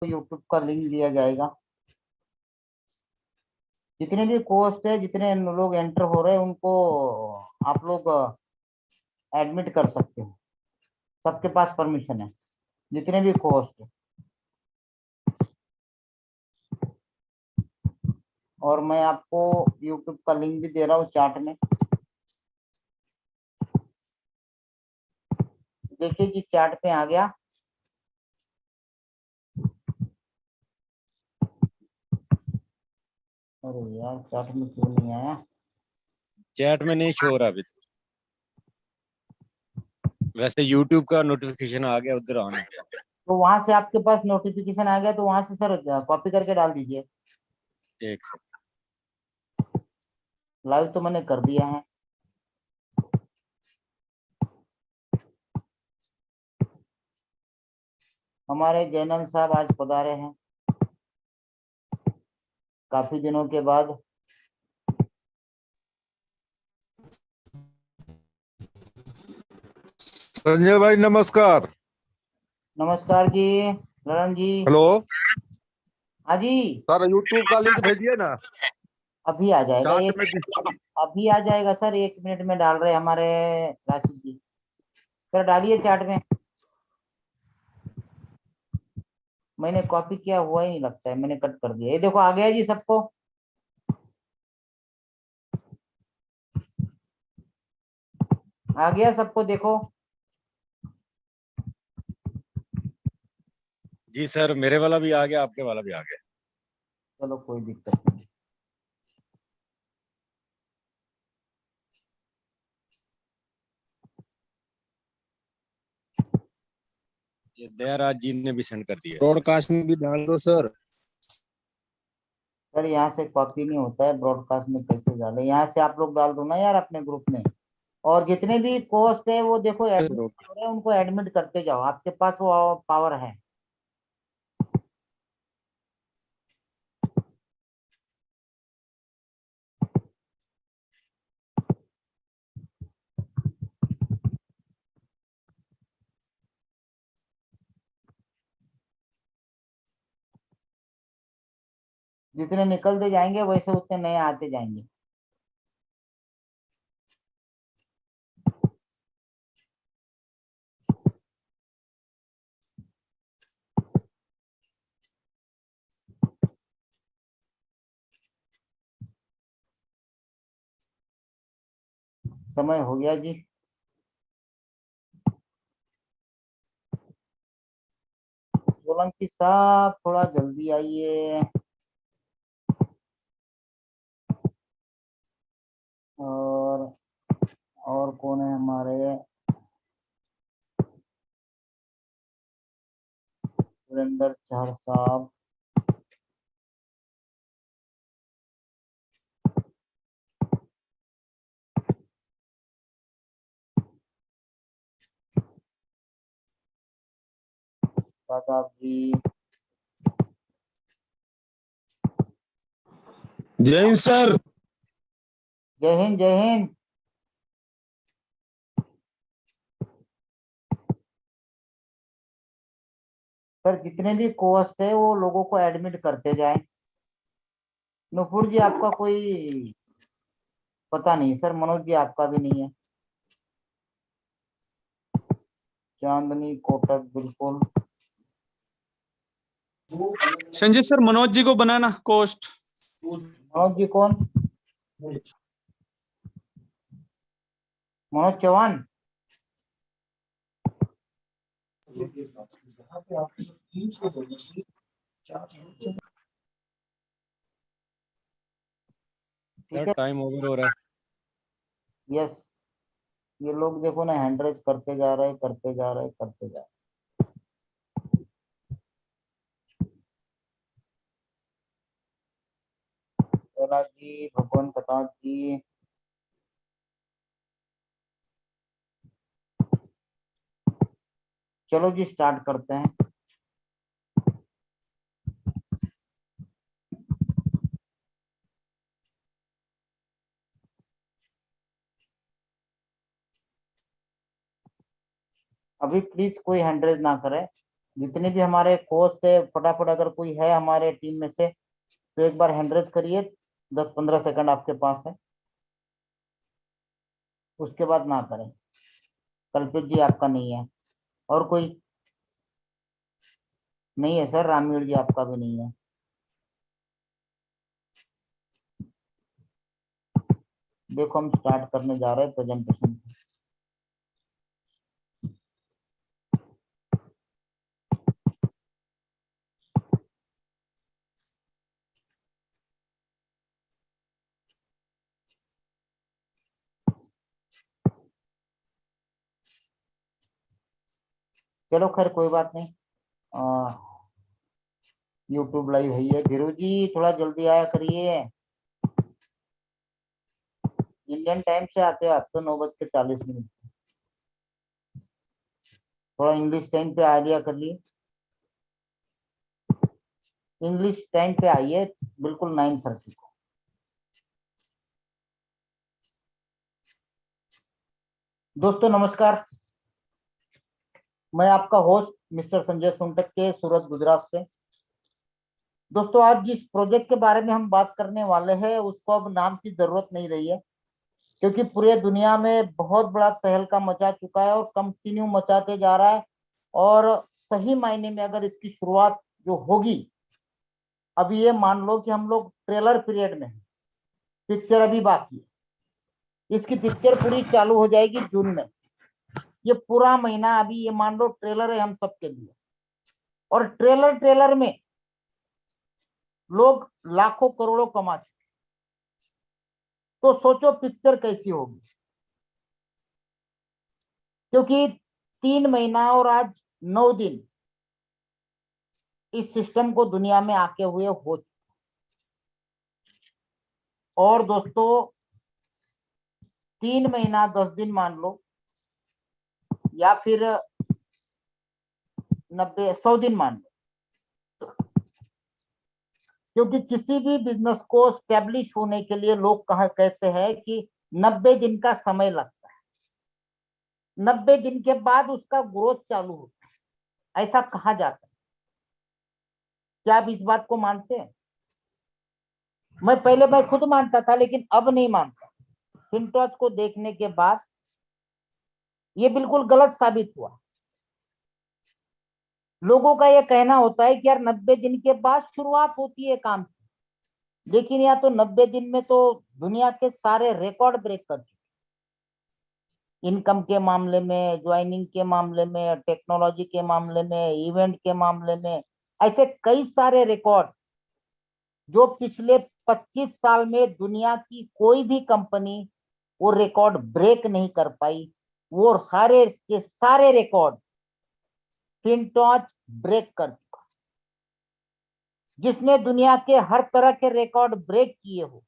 YouTube का link दिया जाएगा। जितने भी कोर्स है, जितने लोग एंटर हो रहे हैं उनको आप लोग एडमिट कर सकते हो। सबके पास परमिशन है, जितने भी कोर्स है। और मैं आपको यूट्यूब का लिंक भी दे रहा हूँ चैट में। देखिए जी, चैट पे आ गया। अरे यार, चैट में क्यों नहीं आया? चैट में नहीं शो हो रहा अभी तो। वैसे YouTube का नोटिफिकेशन आ गया, उधर आना। तो वहां से आपके पास नोटिफिकेशन आ गया तो वहां से सर कॉपी करके डाल दीजिए। एक सेकंड। लाइव तो मैंने कर दिया है। हमारे जैनल साहब आज पधारे हैं काफी दिनों के बाद। संजय भाई नमस्कार। नमस्कार जी, ललन जी। हेलो हाँ जी, सर, यूट्यूब का लिंक भेजिए ना। अभी आ जाएगा। चाट एक में अभी आ जाएगा सर, 1 मिनट में डाल रहे हैं हमारे राशिद जी। सर डालिए चैट में। मैंने कॉपी किया हुआ ही नहीं लगता है, मैंने कट कर दिया। ये देखो आ गया जी सबको। आ गया सबको, देखो। जी सर, मेरे वाला भी आ गया, आपके वाला भी आ गया। चलो कोई दिक्कत नहीं। ये दयाराज जी ने भी सेंड कर दिया। ब्रॉडकास्ट में भी डाल दो सर। सर यहाँ से कॉपी नहीं होता है, ब्रॉडकास्ट में कैसे डाले? यहाँ से आप लोग डाल दो ना यार अपने ग्रुप में। और जितने भी पोस्ट है वो देखो एडमिट हो रहे हैं, उनको एडमिट करते जाओ, आपके पास वो पावर है। जितने निकलते जाएंगे वैसे उतने नए आते जाएंगे। समय हो गया जी। सोलंकी साहब थोड़ा जल्दी आइए। और और कौन है हमारे? सुरेंद्र चार साहब। दादा जी। जय हिंद सर। जय हिंद, जय हिंद। सर जितने भी कोस्ट है वो लोगों को एडमिट करते जाए। नुपुर जी आपका कोई पता नहीं सर, मनोज जी आपका भी नहीं है। चांदनी कोटक बिल्कुल। संजय सर, मनोज जी को बनाना कोस्ट। मनोज जी कौन? मनोज चौहान। ठीक सर है। टाइम ओवर हो रहा है। यस, ये लोग देखो ना, हैंडरेज करते जा रहे, करते जा रहे, करते जा रहे। प्रहलाद जी, भगवान कताज जी। चलो जी स्टार्ट करते हैं। अभी प्लीज कोई हैंडरेज ना करे, जितने भी हमारे कोच है फटाफट अगर कोई है हमारे टीम में से तो एक बार हैंड रेज करिए, 10-15 सेकंड आपके पास है, उसके बाद ना करें। कल्पित जी आपका नहीं है, और कोई नहीं है सर, रामवीर जी आपका भी नहीं है। देखो हम स्टार्ट करने जा रहे हैं प्रेजेंटेशन। चलो खैर कोई बात नहीं, यूट्यूब लाइव है ये। धीरू जी थोड़ा जल्दी आया करिए, इंडियन टाइम से आते हो आप तो 9:40। थोड़ा इंग्लिश टाइम पे आ गया कर लिए, इंग्लिश टाइम पे आइए बिल्कुल 9:30 को। दोस्तों नमस्कार, मैं आपका होस्ट मिस्टर संजय सुंटक के सूरत गुजरात से। दोस्तों आज जिस प्रोजेक्ट के बारे में हम बात करने वाले हैं उसको अब नाम की जरूरत नहीं रही है, क्योंकि पूरे दुनिया में बहुत बड़ा तहलका मचा चुका है और कंटिन्यू मचाते जा रहा है। और सही मायने में अगर इसकी शुरुआत जो होगी, अभी ये मान लो कि हम लोग ट्रेलर पीरियड में हैं, पिक्चर अभी बाकी है, इसकी पिक्चर पूरी चालू हो जाएगी जून में। ये पूरा महीना अभी ये मान लो ट्रेलर है हम सबके लिए, और ट्रेलर में लोग लाखों करोड़ों कमा चुके। तो सोचो पिक्चर कैसी होगी, क्योंकि 3 महीना और आज 9 दिन इस सिस्टम को दुनिया में आके हुए हो चुके। और दोस्तों 3 महीना 10 दिन मान लो, या फिर 90-100 दिन मान लो, क्योंकि किसी भी बिजनेस को स्टेब्लिश होने के लिए लोग कहते हैं कि 90 दिन का समय लगता है, 90 दिन के बाद उसका ग्रोथ चालू होता है, ऐसा कहा जाता है। क्या आप इस बात को मानते हैं? मैं खुद मानता था, लेकिन अब नहीं मानता। फिनटॉच को देखने के बाद ये बिल्कुल गलत साबित हुआ। लोगों का ये कहना होता है कि यार 90 दिन के बाद शुरुआत होती है काम की, लेकिन या तो 90 दिन में तो दुनिया के सारे रिकॉर्ड ब्रेक कर चुके, इनकम के मामले में, ज्वाइनिंग के मामले में, टेक्नोलॉजी के मामले में, इवेंट के मामले में, ऐसे कई सारे रिकॉर्ड जो पिछले 25 साल में दुनिया की कोई भी कंपनी वो रिकॉर्ड ब्रेक नहीं कर पाई। वो सारे के सारे रिकॉर्ड फिनटॉच ब्रेक कर चुका। जिसने दुनिया के हर तरह के रिकॉर्ड ब्रेक किए हो,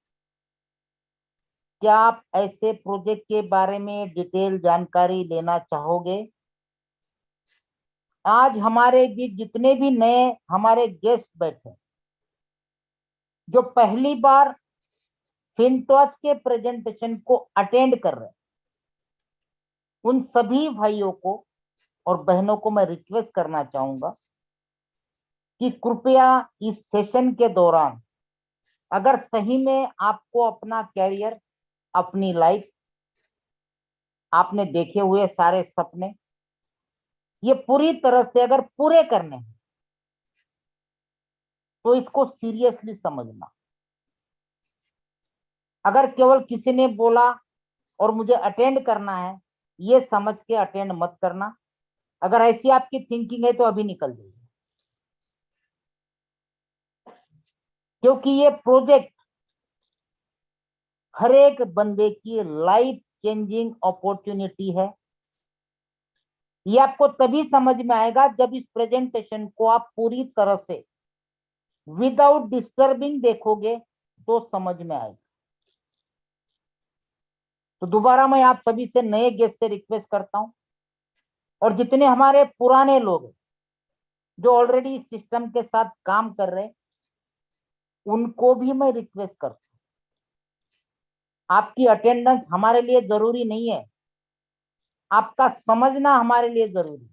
क्या आप ऐसे प्रोजेक्ट के बारे में डिटेल जानकारी लेना चाहोगे? आज हमारे बीच जितने भी नए हमारे गेस्ट बैठे, जो पहली बार फिनटॉच के प्रेजेंटेशन को अटेंड कर रहे हैं, उन सभी भाइयों को और बहनों को मैं रिक्वेस्ट करना चाहूंगा कि कृपया इस सेशन के दौरान अगर सही में आपको अपना कैरियर, अपनी लाइफ, आपने देखे हुए सारे सपने ये पूरी तरह से अगर पूरे करने हैं, तो इसको सीरियसली समझना। अगर केवल किसी ने बोला और मुझे अटेंड करना है, ये समझ के अटेंड मत करना। अगर ऐसी आपकी थिंकिंग है तो अभी निकल जाइए, क्योंकि ये प्रोजेक्ट हर एक बंदे की लाइफ चेंजिंग अपॉर्चुनिटी है। ये आपको तभी समझ में आएगा जब इस प्रेजेंटेशन को आप पूरी तरह से विदाउट डिस्टर्बिंग देखोगे तो समझ में आएगा। तो दोबारा मैं आप सभी से नए गेस्ट से रिक्वेस्ट करता हूं, और जितने हमारे पुराने लोग जो ऑलरेडी इस सिस्टम के साथ काम कर रहे हैं, उनको भी मैं रिक्वेस्ट करता हूं। आपकी अटेंडेंस हमारे लिए जरूरी नहीं है, आपका समझना हमारे लिए जरूरी है।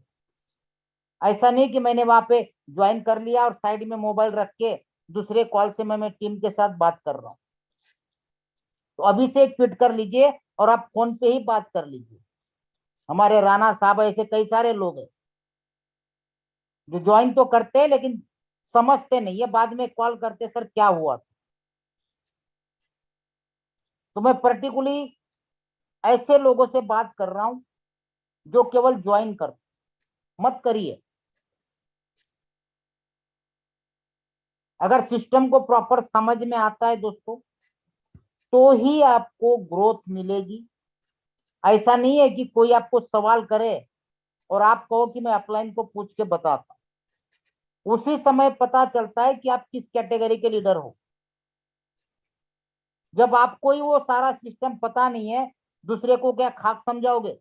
ऐसा नहीं कि मैंने वहां पे ज्वाइन कर लिया और साइड में मोबाइल रख के दूसरे कॉल से मैं टीम के साथ बात कर रहा हूं। तो अभी से एक ट्वीट कर लीजिए और आप फोन पे ही बात कर लीजिए। हमारे राणा साहब, ऐसे कई सारे लोग हैं जो ज्वाइन तो करते हैं लेकिन समझते नहीं है, बाद में कॉल करते सर क्या हुआ। तो मैं पर्टिकुलरली ऐसे लोगों से बात कर रहा हूं जो केवल ज्वाइन करते, मत करिए। अगर सिस्टम को प्रॉपर समझ में आता है दोस्तों, तो ही आपको ग्रोथ मिलेगी। ऐसा नहीं है कि कोई आपको सवाल करे और आप कहो कि मैं अपलाइन को पूछ के बताता हूं। उसी समय पता चलता है कि आप किस कैटेगरी के लीडर हो। जब आपको ही वो सारा सिस्टम पता नहीं है, दूसरे को क्या खाक समझाओगे?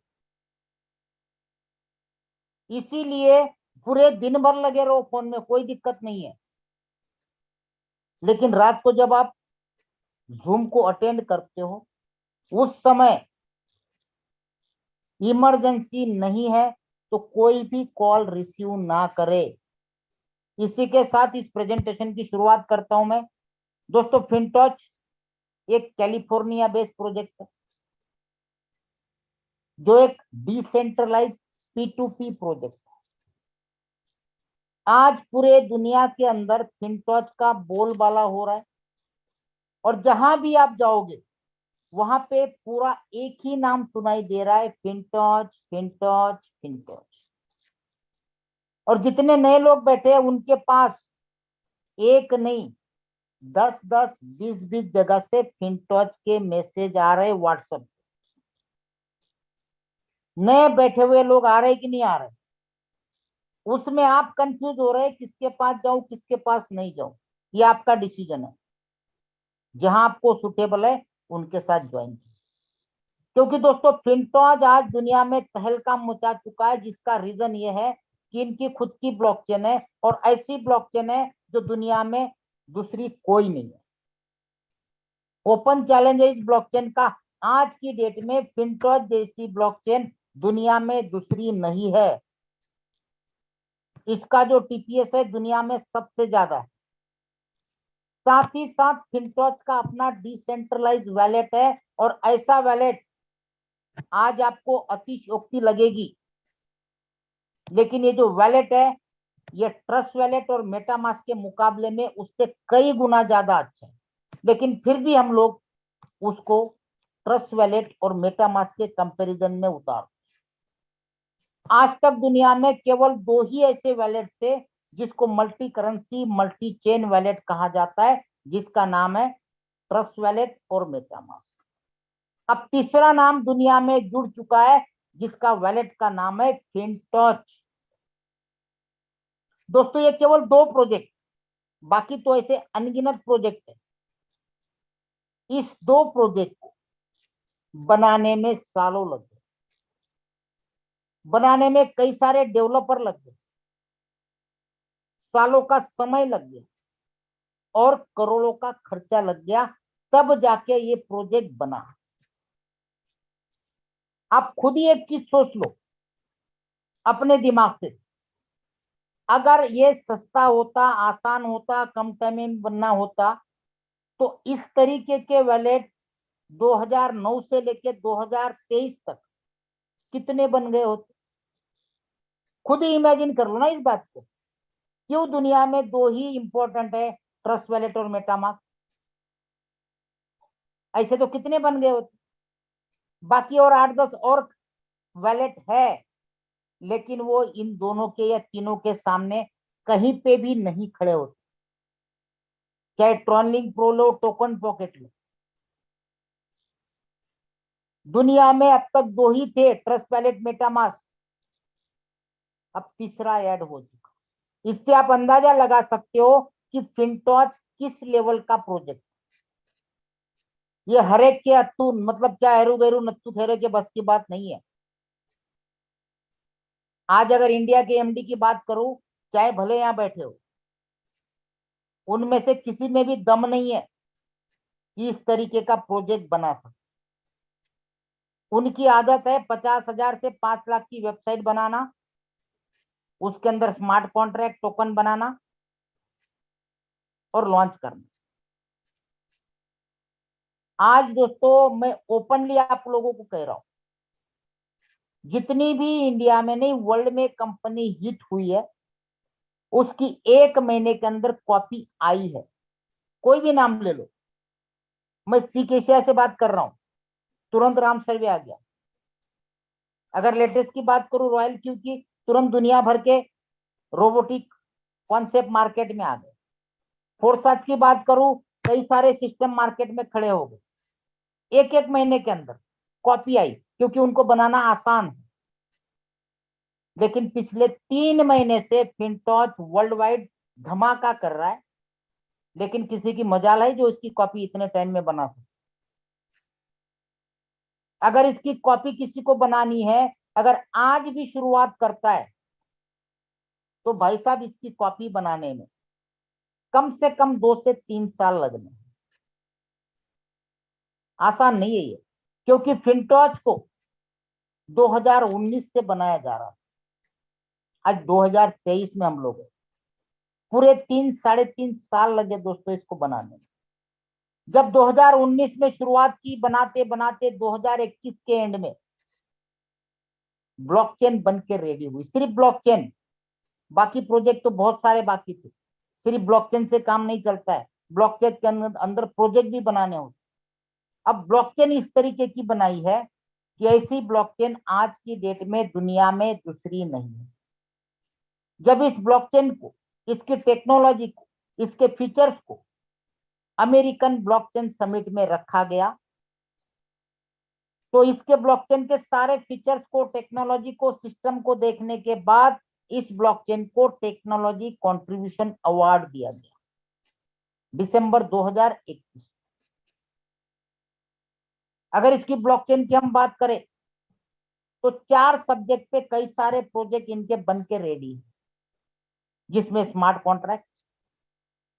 इसीलिए पूरे दिन भर लगे रहो फोन में, कोई दिक्कत नहीं है, लेकिन रात को जब आप जूम को अटेंड करते हो, उस समय इमरजेंसी नहीं है तो कोई भी कॉल रिसीव ना करे। इसी के साथ इस प्रेजेंटेशन की शुरुआत करता हूं मैं। दोस्तों, फिनटॉच एक कैलिफोर्निया बेस्ड प्रोजेक्ट है जो एक डिसेंट्रलाइज P2P प्रोजेक्ट है। आज पूरे दुनिया के अंदर फिनटॉच का बोलबाला हो रहा है और जहां भी आप जाओगे वहां पे पूरा एक ही नाम सुनाई दे रहा है, फिनटॉच फिनटॉच फिनटॉच। और जितने नए लोग बैठे हैं उनके पास एक नहीं 10-10 20-20 जगह से फिनटॉच के मैसेज आ रहे व्हाट्सएप। नए बैठे हुए लोग आ रहे कि नहीं आ रहे, उसमें आप कंफ्यूज हो रहे हैं किसके पास जाऊं किसके पास नहीं जाऊं। ये आपका डिसीजन है, जहां आपको सुटेबल है उनके साथ ज्वाइन कीजिए। क्योंकि दोस्तों, फिनटॉच आज दुनिया में तहलका मचा चुका है, जिसका रीजन ये है कि इनकी खुद की ब्लॉकचेन है और ऐसी ब्लॉकचेन है जो दुनिया में दूसरी कोई नहीं है। ओपन चैलेंज है इस ब्लॉकचेन का। आज की डेट में फिनटॉच जैसी ब्लॉकचेन दुनिया में दूसरी नहीं है। इसका जो टीपीएस है दुनिया में सबसे ज्यादा है। साथ ही साथ फिनटॉच का अपना डिसेंट्रलाइज वैलेट है और ऐसा वैलेट आज आपको अतिशयोक्ति लगेगी, लेकिन ये जो वैलेट है ये ट्रस्ट वैलेट और मेटामास्क के मुकाबले में उससे कई गुना ज्यादा अच्छा है। लेकिन फिर भी हम लोग उसको ट्रस्ट वैलेट और मेटामास्क के कंपैरिजन में उतार। आज तक दुनिया में केवल 2 ही ऐसे वैलेट थे जिसको multi currency multi chain wallet कहा जाता है, जिसका नाम है ट्रस्ट वैलेट और मेटामास्क। अब तीसरा नाम दुनिया में जुड़ चुका है जिसका वैलेट का नाम है फिनटॉच। दोस्तों, ये केवल 2 प्रोजेक्ट, बाकी तो ऐसे अनगिनत प्रोजेक्ट है। इस 2 प्रोजेक्ट को बनाने में सालों लग गए, बनाने में कई सारे डेवलपर लग गए, सालों का समय लग गया और करोड़ों का खर्चा लग गया, तब जाके ये प्रोजेक्ट बना। आप खुद ही एक चीज सोच लो अपने दिमाग से, अगर ये सस्ता होता, आसान होता, कम टाइम में बनना होता, तो इस तरीके के वैलेट 2009 से लेके 2023 तक कितने बन गए होते? खुद ही इमेजिन कर लो ना इस बात को। क्यों दुनिया में 2 ही इंपॉर्टेंट है, ट्रस्ट वैलेट और मेटामास्क? ऐसे तो कितने बन गए होते? बाकी और 8-10 और वैलेट है, लेकिन वो इन दोनों के या तीनों के सामने कहीं पे भी नहीं खड़े होते। चाहे ट्रॉनलिंक प्रो लो, टोकन पॉकेट लो, दुनिया में अब तक 2 ही थे, ट्रस्ट वैलेट मेटामास्क। अब तीसरा ऐड हो चुका। इससे आप अंदाजा लगा सकते हो कि फिनटॉच किस लेवल का प्रोजेक्ट। ये हरेक के अत्तू, मतलब क्या हरू गहरू नत्थु ठहरे के बस की बात नहीं है। आज अगर इंडिया के एमडी की बात करूं, चाहे भले यहां बैठे हो, उनमें से किसी में भी दम नहीं है कि इस तरीके का प्रोजेक्ट बना सके। उनकी आदत है 50,000 से 5 लाख की वेबसाइट बनाना उसके अंदर स्मार्ट कॉन्ट्रैक्ट टोकन बनाना और लॉन्च करना। आज दोस्तों मैं ओपनली आप लोगों को कह रहा हूं, जितनी भी इंडिया में नहीं वर्ल्ड में कंपनी हिट हुई है उसकी 1 महीने के अंदर कॉपी आई है। कोई भी नाम ले लो, मैं स्पीक एशिया से बात कर रहा हूं, तुरंत राम सर्वे आ गया। अगर लेटेस्ट की बात करूं रॉयल क्यू की, तुरंत दुनिया भर के रोबोटिक कॉन्सेप्ट मार्केट में आ गए। फोर्साज की बात करूं, कई सारे सिस्टम मार्केट में खड़े हो गए। 1 महीने के अंदर कॉपी आई क्योंकि उनको बनाना आसान है। लेकिन पिछले 3 महीने से फिनटॉच वर्ल्ड वाइड धमाका कर रहा है, लेकिन किसी की मजाल है जो इसकी कॉपी इतने टाइम में बना सके। अगर इसकी कॉपी किसी को बनानी है, अगर आज भी शुरुआत करता है तो भाई साहब इसकी कॉपी बनाने में कम से कम 2 से 3 साल लगने। आसान नहीं है ये, क्योंकि फिनटॉच को 2019 से बनाया जा रहा है। आज 2023 में हम लोग हैं। पूरे 3-3.5 साल लगे दोस्तों इसको बनाने में। जब 2019 में शुरुआत की, बनाते बनाते 2021 के एंड में ब्लॉकचेन बन के रेडी हुई। सिर्फ ब्लॉकचेन, बाकी प्रोजेक्ट तो बहुत सारे बाकी थे। सिर्फ ब्लॉकचेन से काम नहीं चलता है, ब्लॉकचेन के अंदर प्रोजेक्ट भी बनाने होते। अब ब्लॉकचेन इस तरीके की बनाई है कि ऐसी ब्लॉकचेन आज की डेट में दुनिया में दूसरी नहीं है। जब इस ब्लॉकचेन को, इसकी टेक्नोलॉजी को, इसके फीचर्स को अमेरिकन ब्लॉकचेन समिट में रखा गया, तो इसके ब्लॉकचेन के सारे फीचर्स को, टेक्नोलॉजी को, सिस्टम को देखने के बाद इस ब्लॉकचेन को टेक्नोलॉजी कंट्रीब्यूशन अवार्ड दिया गया दिसंबर 2021। अगर इसकी ब्लॉकचेन की हम बात करें तो 4 सब्जेक्ट पे कई सारे प्रोजेक्ट इनके बन के रेडी है, जिसमें smart contract,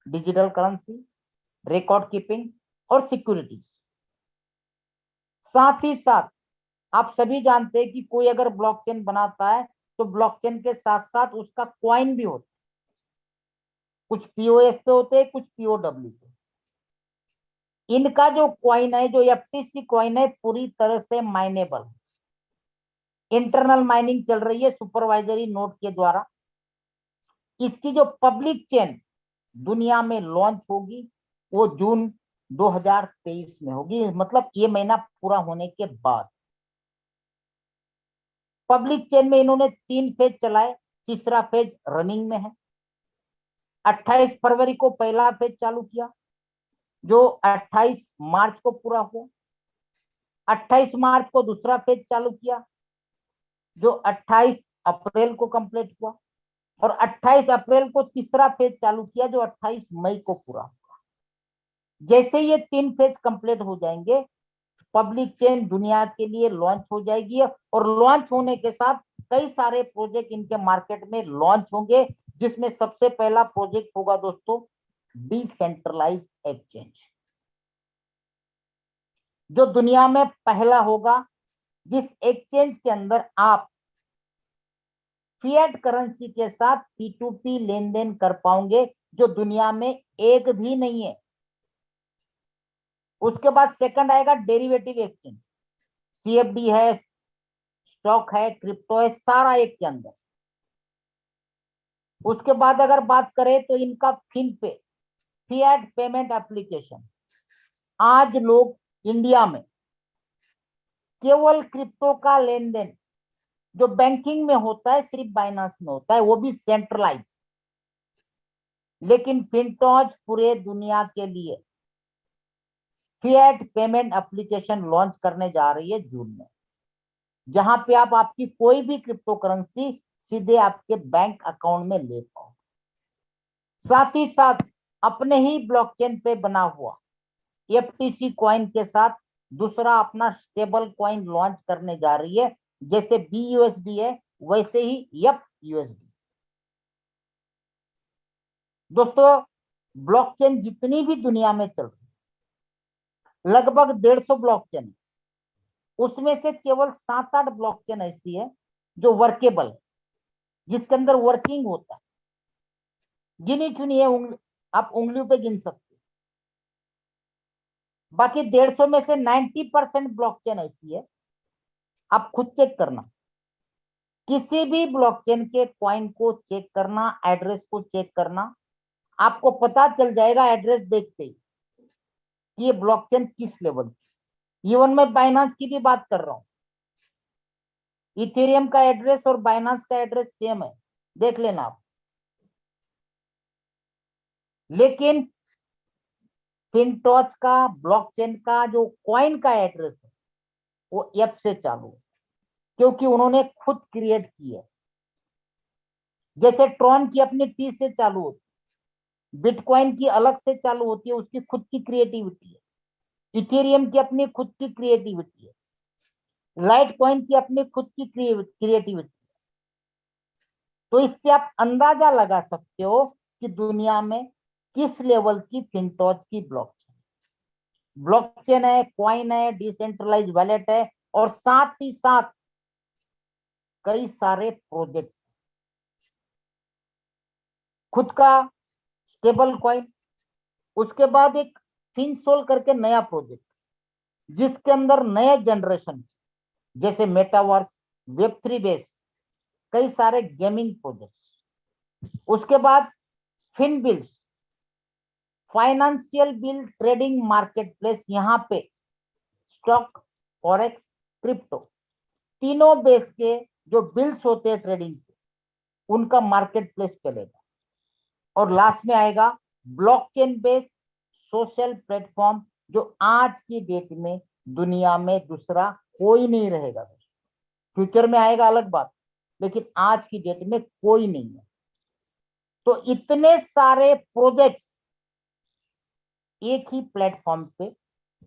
digital currency, record keeping और सिक्योरिटीज। साथ ही साथ आप सभी जानते हैं कि कोई अगर ब्लॉकचेन बनाता है तो ब्लॉकचेन के साथ साथ उसका कॉइन भी होता है। कुछ पीओएस पे होते हैं, कुछ पीओडब्ल्यू पे। इनका जो कॉइन है, जो एफटीसी कॉइन है, पूरी तरह से माइनेबल है। इंटरनल माइनिंग चल रही है सुपरवाइजरी नोड के द्वारा। इसकी जो पब्लिक चेन दुनिया में लॉन्च होगी वो जून 2023 में होगी, मतलब ये महीना पूरा होने के बाद। पब्लिक चेन में इन्होंने 3 फेज चलाए, तीसरा फेज रनिंग में है। 28 फरवरी को पहला फेज चालू किया जो 28 मार्च को पूरा हुआ। 28 मार्च को दूसरा फेज चालू किया जो 28 अप्रैल को कंप्लीट हुआ, और 28 अप्रैल को तीसरा फेज चालू किया जो 28 मई को पूरा हुआ। जैसे ये 3 फेज कंप्लीट हो जाएंगे, पब्लिक चेन दुनिया के लिए लॉन्च हो जाएगी, और लॉन्च होने के साथ कई सारे प्रोजेक्ट इनके मार्केट में लॉन्च होंगे, जिसमें सबसे पहला प्रोजेक्ट होगा दोस्तों डिसेंट्रलाइज एक्सचेंज, जो दुनिया में पहला होगा, जिस एक्सचेंज के अंदर आप फिएट करेंसी के साथ P2P लेन देन कर पाओगे, जो दुनिया में एक भी नहीं है। उसके बाद सेकंड आएगा डेरिवेटिव एक्सचेंज, CFD है, स्टॉक है, क्रिप्टो है, सारा एक के अंदर। उसके बाद अगर बात करें तो इनका फिनपे, फिएट पेमेंट एप्लीकेशन। आज लोग इंडिया में केवल क्रिप्टो का लेन देन जो बैंकिंग में होता है सिर्फ बाइनांस में होता है, वो भी सेंट्रलाइज। लेकिन फिनटॉच पूरे दुनिया के लिए फिएट पेमेंट एप्लीकेशन लॉन्च करने जा रही है जून में, जहां पे आप आपकी कोई भी क्रिप्टो करेंसी सीधे आपके बैंक अकाउंट में ले पाओ। साथ ही साथ अपने ही ब्लॉकचेन पे बना हुआ एफटीसी कॉइन के साथ दूसरा अपना स्टेबल कॉइन लॉन्च करने जा रही है। जैसे BUSD है वैसे ही USD। दोस्तों ब्लॉकचेन जितनी भी दुनिया में चल रही, लगभग 150 ब्लॉकचेन है, उसमें से केवल 7-8 ब्लॉकचेन ऐसी है जो वर्केबल है, जिसके अंदर वर्किंग होता है, गिनी चुनी है, आप उंगलियों पे गिन सकते हो। बाकी 150 में से 90% ब्लॉकचेन ऐसी है, आप खुद चेक करना, किसी भी ब्लॉकचेन के कॉइन को चेक करना, एड्रेस को चेक करना, आपको पता चल जाएगा एड्रेस देखते ही कि ये ब्लॉकचेन किस लेवल की। इवन मैं बाइनांस की भी बात कर रहा हूं, इथेरियम का एड्रेस और बाइनांस का एड्रेस सेम है, देख लेना आप। लेकिन फिनटॉच का, ब्लॉकचेन का जो कॉइन का एड्रेस है वो एफ से चालू है, क्योंकि उन्होंने खुद क्रिएट की है। जैसे ट्रॉन की अपनी टी से चालू होती है, बिटकॉइन की अलग से चालू होती है, उसकी खुद की क्रिएटिविटी है। इथेरियम की अपनी खुद की क्रिएटिविटी है, लाइट कॉइन की अपनी खुद की क्रिएटिविटी। तो इससे आप अंदाजा लगा सकते हो कि दुनिया में किस लेवल की फिनटॉच की ब्लॉकचेन है, कॉइन है, डिसेंट्रलाइज वॉलेट है, और साथ ही साथ कई सारे प्रोजेक्ट, खुद का स्टेबल कॉइन, उसके बाद एक फिनसोल करके नया प्रोजेक्ट जिसके अंदर नए जनरेशन जैसे मेटावर्स, वेब3 बेस, कई सारे गेमिंग प्रोजेक्ट्स। उसके बाद Finbills, financial bill trading marketplace, यहाँ पे स्टॉक, फॉरेक्स, क्रिप्टो, तीनों बेस के जो बिल्स होते हैं ट्रेडिंग के, उनका मार्केट प्लेस चलेगा। और लास्ट में आएगा ब्लॉकचेन बेस्ड सोशल प्लेटफॉर्म, जो आज की डेट में दुनिया में दूसरा कोई नहीं रहेगा। फ्यूचर में आएगा अलग बात, लेकिन आज की डेट में कोई नहीं है। तो इतने सारे प्रोजेक्ट्स एक ही प्लेटफॉर्म पे,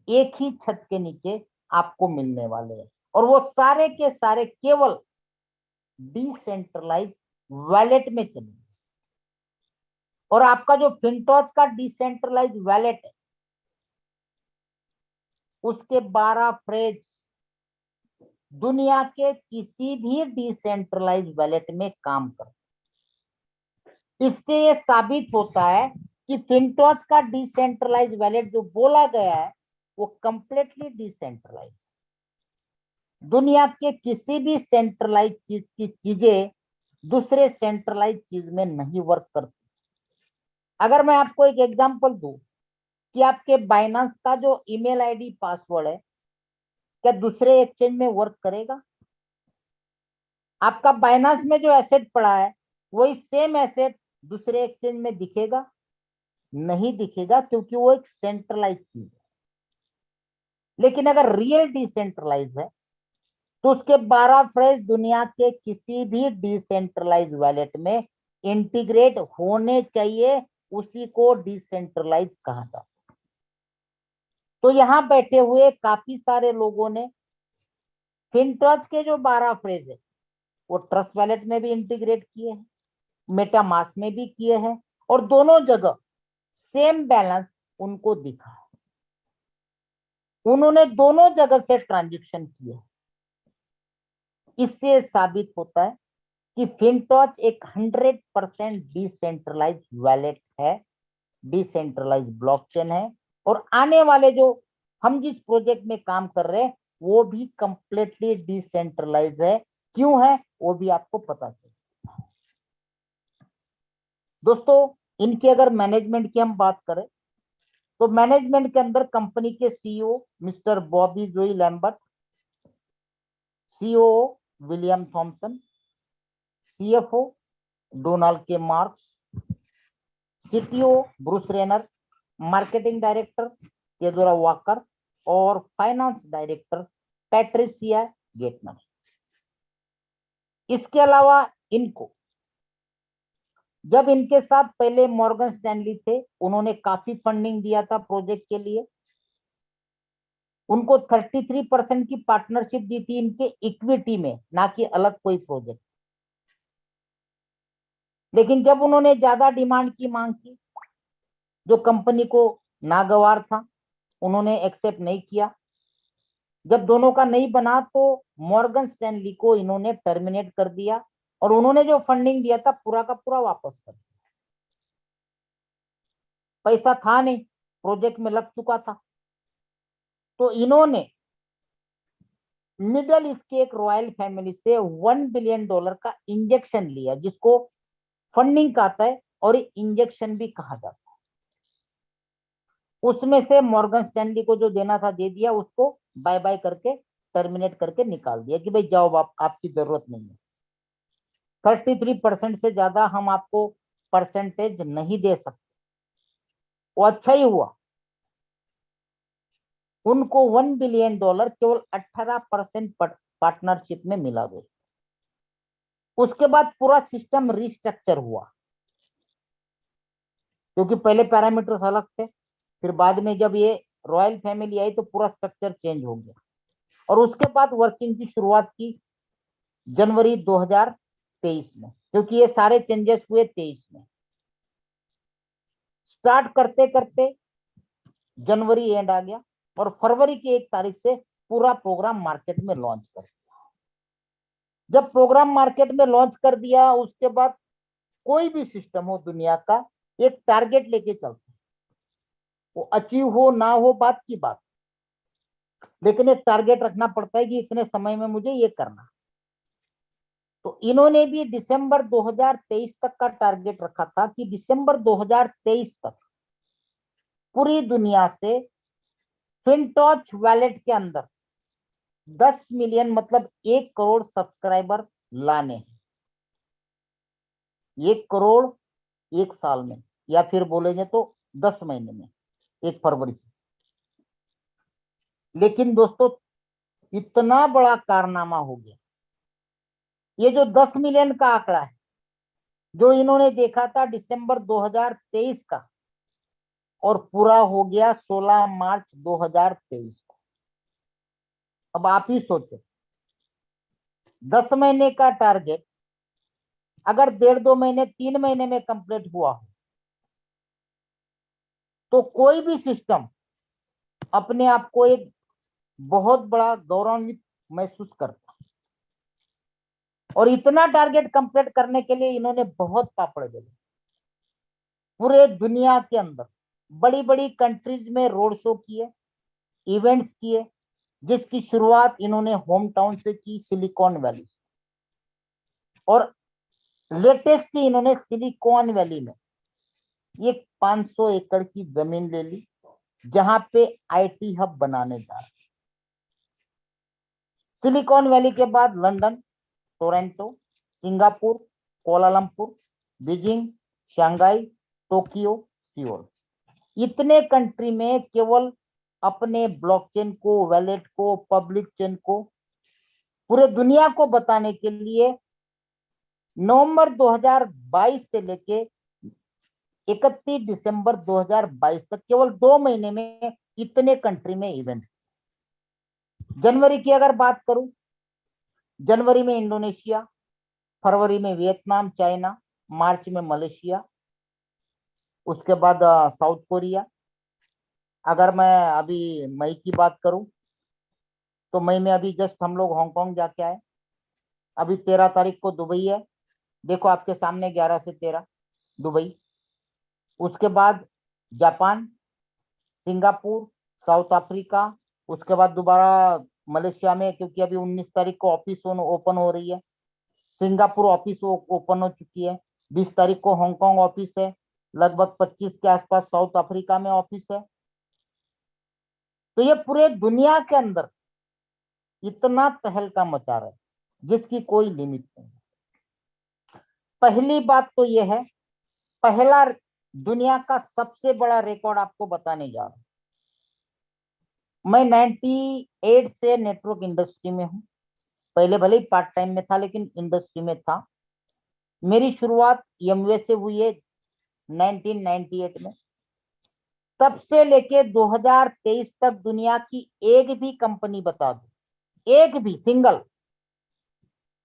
एक ही छत के नीचे आपको मिलने वाले हैं, और वो सारे के सारे केवल डिसेंट्रलाइज वॉलेट में चलेंगे। और आपका जो फिनटॉच का डिसेंट्रलाइज वॉलेट है, उसके 12 फ्रेज दुनिया के किसी भी डिसेंट्रलाइज वॉलेट में काम करते। इससे ये साबित होता है कि फिनटॉच का डिसेंट्रलाइज वॉलेट जो बोला गया है वो कंप्लीटली डिसेंट्रलाइज। दुनिया के किसी भी सेंट्रलाइज चीज की चीजें दूसरे सेंट्रलाइज चीज में नहीं वर्क करती। अगर मैं आपको एक एग्जांपल दूं कि आपके बाइनांस का जो ईमेल आईडी पासवर्ड है, क्या दूसरे एक्सचेंज में वर्क करेगा? आपका बाइनांस में जो एसेट पड़ा है वही सेम एसेट दूसरे एक्सचेंज में दिखेगा? नहीं दिखेगा, क्योंकि वो एक सेंट्रलाइज चीज है। लेकिन अगर रियल डिसेंट्रलाइज है तो उसके 12 फ्रेज दुनिया के किसी भी डिसेंट्रलाइज वॉलेट में इंटीग्रेट होने चाहिए, उसी को डिसेंट्रलाइज कहा जाता है। तो यहां बैठे हुए काफी सारे लोगों ने फिनटॉच के जो 12 फ्रेज है वो ट्रस्ट वॉलेट में भी इंटीग्रेट किए हैं, मेटामास्क में भी किए हैं, और दोनों जगह सेम बैलेंस उनको दिखा है। उन्होंने दोनों जगह से ट्रांजैक्शन किए। इससे साबित होता है कि फिनटॉच एक 100% डिसेंट्रलाइज वॉलेट है, डिसेंट्रलाइज ब्लॉकचेन है, और आने वाले जो हम जिस प्रोजेक्ट में काम कर रहे हैं वो भी कंप्लीटली डिसेंट्रलाइज है। क्यों है वो भी आपको पता चले। दोस्तों, इनके अगर मैनेजमेंट की हम बात करें तो मैनेजमेंट के अंदर कंपनी के CEO mister Bobby Joey Lambert, COO William Thomson, CFO Donald K Marks, CTO Bruce Renner, marketing director Theodora Walker, और फाइनेंस डायरेक्टर पैट्रिसिया गेटनर। इसके अलावा इनको, जब इनके साथ पहले मॉर्गन स्टैनली थे, उन्होंने काफी फंडिंग दिया था प्रोजेक्ट के लिए। उनको 33% की पार्टनरशिप दी थी इनके इक्विटी में, ना कि अलग कोई प्रोजेक्ट। लेकिन जब उन्होंने ज्यादा डिमांड की मांग की, जो कंपनी को नागवार था, उन्होंने एक्सेप्ट नहीं किया। जब दोनों का नहीं बना तो मॉर्गन स्टैनली को इन्होंने टर्मिनेट कर दिया और उन्होंने जो फंडिंग दिया था पूरा का पूरा वापस कर दिया। पैसा था नहीं, प्रोजेक्ट में लग चुका था। तो इन्होंने मिडल ईस्ट की एक रॉयल फैमिली से $1 बिलियन का इंजेक्शन लिया, जिसको फंडिंग कहता है और इंजेक्शन भी कहा जाता है। उसमें से मॉर्गन स्टैनली को जो देना था दे दिया, उसको बाय बाय करके टर्मिनेट करके निकाल दिया कि भाई जाओ, आपकी जरूरत नहीं है। 33% से ज्यादा हम आपको परसेंटेज नहीं दे सकते। वो अच्छा ही हुआ, उनको $1 बिलियन केवल 18% पार्टनरशिप में मिला गया। उसके बाद पूरा सिस्टम रिस्ट्रक्चर हुआ, क्योंकि पहले पैरामीटर्स अलग थे, फिर बाद में जब ये रॉयल फैमिली आई तो पूरा स्ट्रक्चर चेंज हो गया। और उसके बाद वर्किंग की शुरुआत की जनवरी 2023 में, क्योंकि ये सारे चेंजेस हुए 23 में। स्टार्ट करते करते जनवरी एंड आ गया और फरवरी की 1 तारीख से पूरा प्रोग्राम मार्केट में लॉन्च कर दिया। जब प्रोग्राम मार्केट में लॉन्च कर दिया, उसके बाद कोई भी सिस्टम हो दुनिया का एक टारगेट लेके चलता है, वो अचीव हो ना हो बात की बात, लेकिन एक टारगेट रखना पड़ता है कि इतने समय में मुझे ये करना। तो इन्होंने भी दिसंबर 2023 तक का टारगेट रखा था कि दिसंबर 2023 तक पूरी दुनिया से फिनटॉच वॉलेट के अंदर 10 मिलियन मतलब 1 करोड़ सब्सक्राइबर लाने हैं। 1 करोड़ 1 साल में, या फिर बोलेंगे तो 10 महीने में, 1 फरवरी से। लेकिन दोस्तों इतना बड़ा कारनामा हो गया, ये जो 10 मिलियन का आंकड़ा है जो इन्होंने देखा था दिसंबर 2023 का, और पूरा हो गया 16 मार्च 2023 को। अब आप ही सोचो, 10 महीने का टारगेट अगर 1.5-2 महीने 3 महीने में कंप्लीट हुआ हो, तो कोई भी सिस्टम अपने आप को एक बहुत बड़ा गौरवान्वित महसूस करता है। और इतना टारगेट कंप्लीट करने के लिए इन्होंने बहुत पापड़ बेले, पूरे दुनिया के अंदर बड़ी बड़ी कंट्रीज में रोड शो किए, इवेंट्स किए, जिसकी शुरुआत इन्होंने होम टाउन से की, सिलिकॉन वैली। और लेटेस्ट की इन्होंने सिलिकॉन वैली में ये 500 एकड़ की जमीन ले ली, जहां पे आईटी हब बनाने जा रहे। सिलिकॉन वैली के बाद London, Toronto, Singapore, Kuala Lumpur, Beijing, Shanghai, Tokyo, Seoul, इतने कंट्री में केवल अपने ब्लॉकचेन को, वैलेट को, पब्लिक चेन को पूरे दुनिया को बताने के लिए नवंबर 2022 से लेके 31 दिसंबर 2022 तक केवल 2 महीने में इतने कंट्री में इवेंट। जनवरी की अगर बात करूं, जनवरी में इंडोनेशिया, फरवरी में वियतनाम, चाइना, मार्च में मलेशिया, उसके बाद साउथ कोरिया। अगर मैं अभी मई की बात करूं तो मई में अभी जस्ट हम लोग हांगकांग जाके आए। अभी 13 तारीख को दुबई है, देखो आपके सामने 11 से 13 दुबई। उसके बाद जापान, सिंगापुर, साउथ अफ्रीका, उसके बाद दोबारा मलेशिया में, क्योंकि अभी 19 तारीख को ऑफिस ओपन हो रही है। सिंगापुर ऑफिस ओपन हो चुकी है। 20 तारीख को हांगकांग ऑफिस है। लगभग 25 के आसपास साउथ अफ्रीका में ऑफिस है। तो ये पूरे दुनिया के अंदर इतना तहलका मचा रहा है जिसकी कोई लिमिट नहीं। पहली बात तो ये है, पहला दुनिया का सबसे बड़ा रिकॉर्ड आपको बताने जा रहा हूं। मैं 98 से नेटवर्क इंडस्ट्री में हूं। पहले भले ही पार्ट टाइम में था, लेकिन इंडस्ट्री में था। मेरी शुरुआत एमवे से हुई है 1998 में। तब से लेके 2023 तक दुनिया की एक भी कंपनी बता दो, एक भी सिंगल,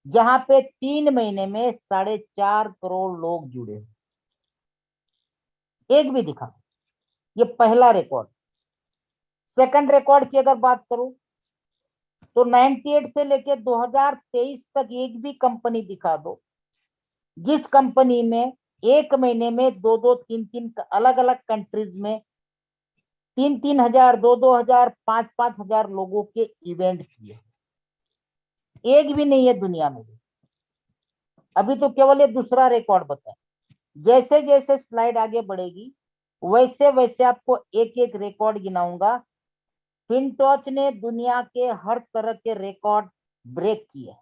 जहां पे 3 महीने में 4.5 करोड़ लोग जुड़े हो, एक भी दिखा। ये पहला रिकॉर्ड। सेकंड रिकॉर्ड की अगर बात करूं तो 98 से लेके 2023 तक एक भी कंपनी दिखा दो जिस कंपनी में एक महीने में 2-2, 3-3 अलग अलग कंट्रीज में 3-3 हजार, 2-2 हजार, 5-5 हजार लोगों के इवेंट किए, एक भी नहीं है दुनिया में। अभी तो केवल ये दूसरा रिकॉर्ड बताए। जैसे जैसे स्लाइड आगे बढ़ेगी वैसे वैसे आपको एक एक रिकॉर्ड गिनाऊंगा। फिनटॉच ने दुनिया के हर तरह के रिकॉर्ड ब्रेक किए।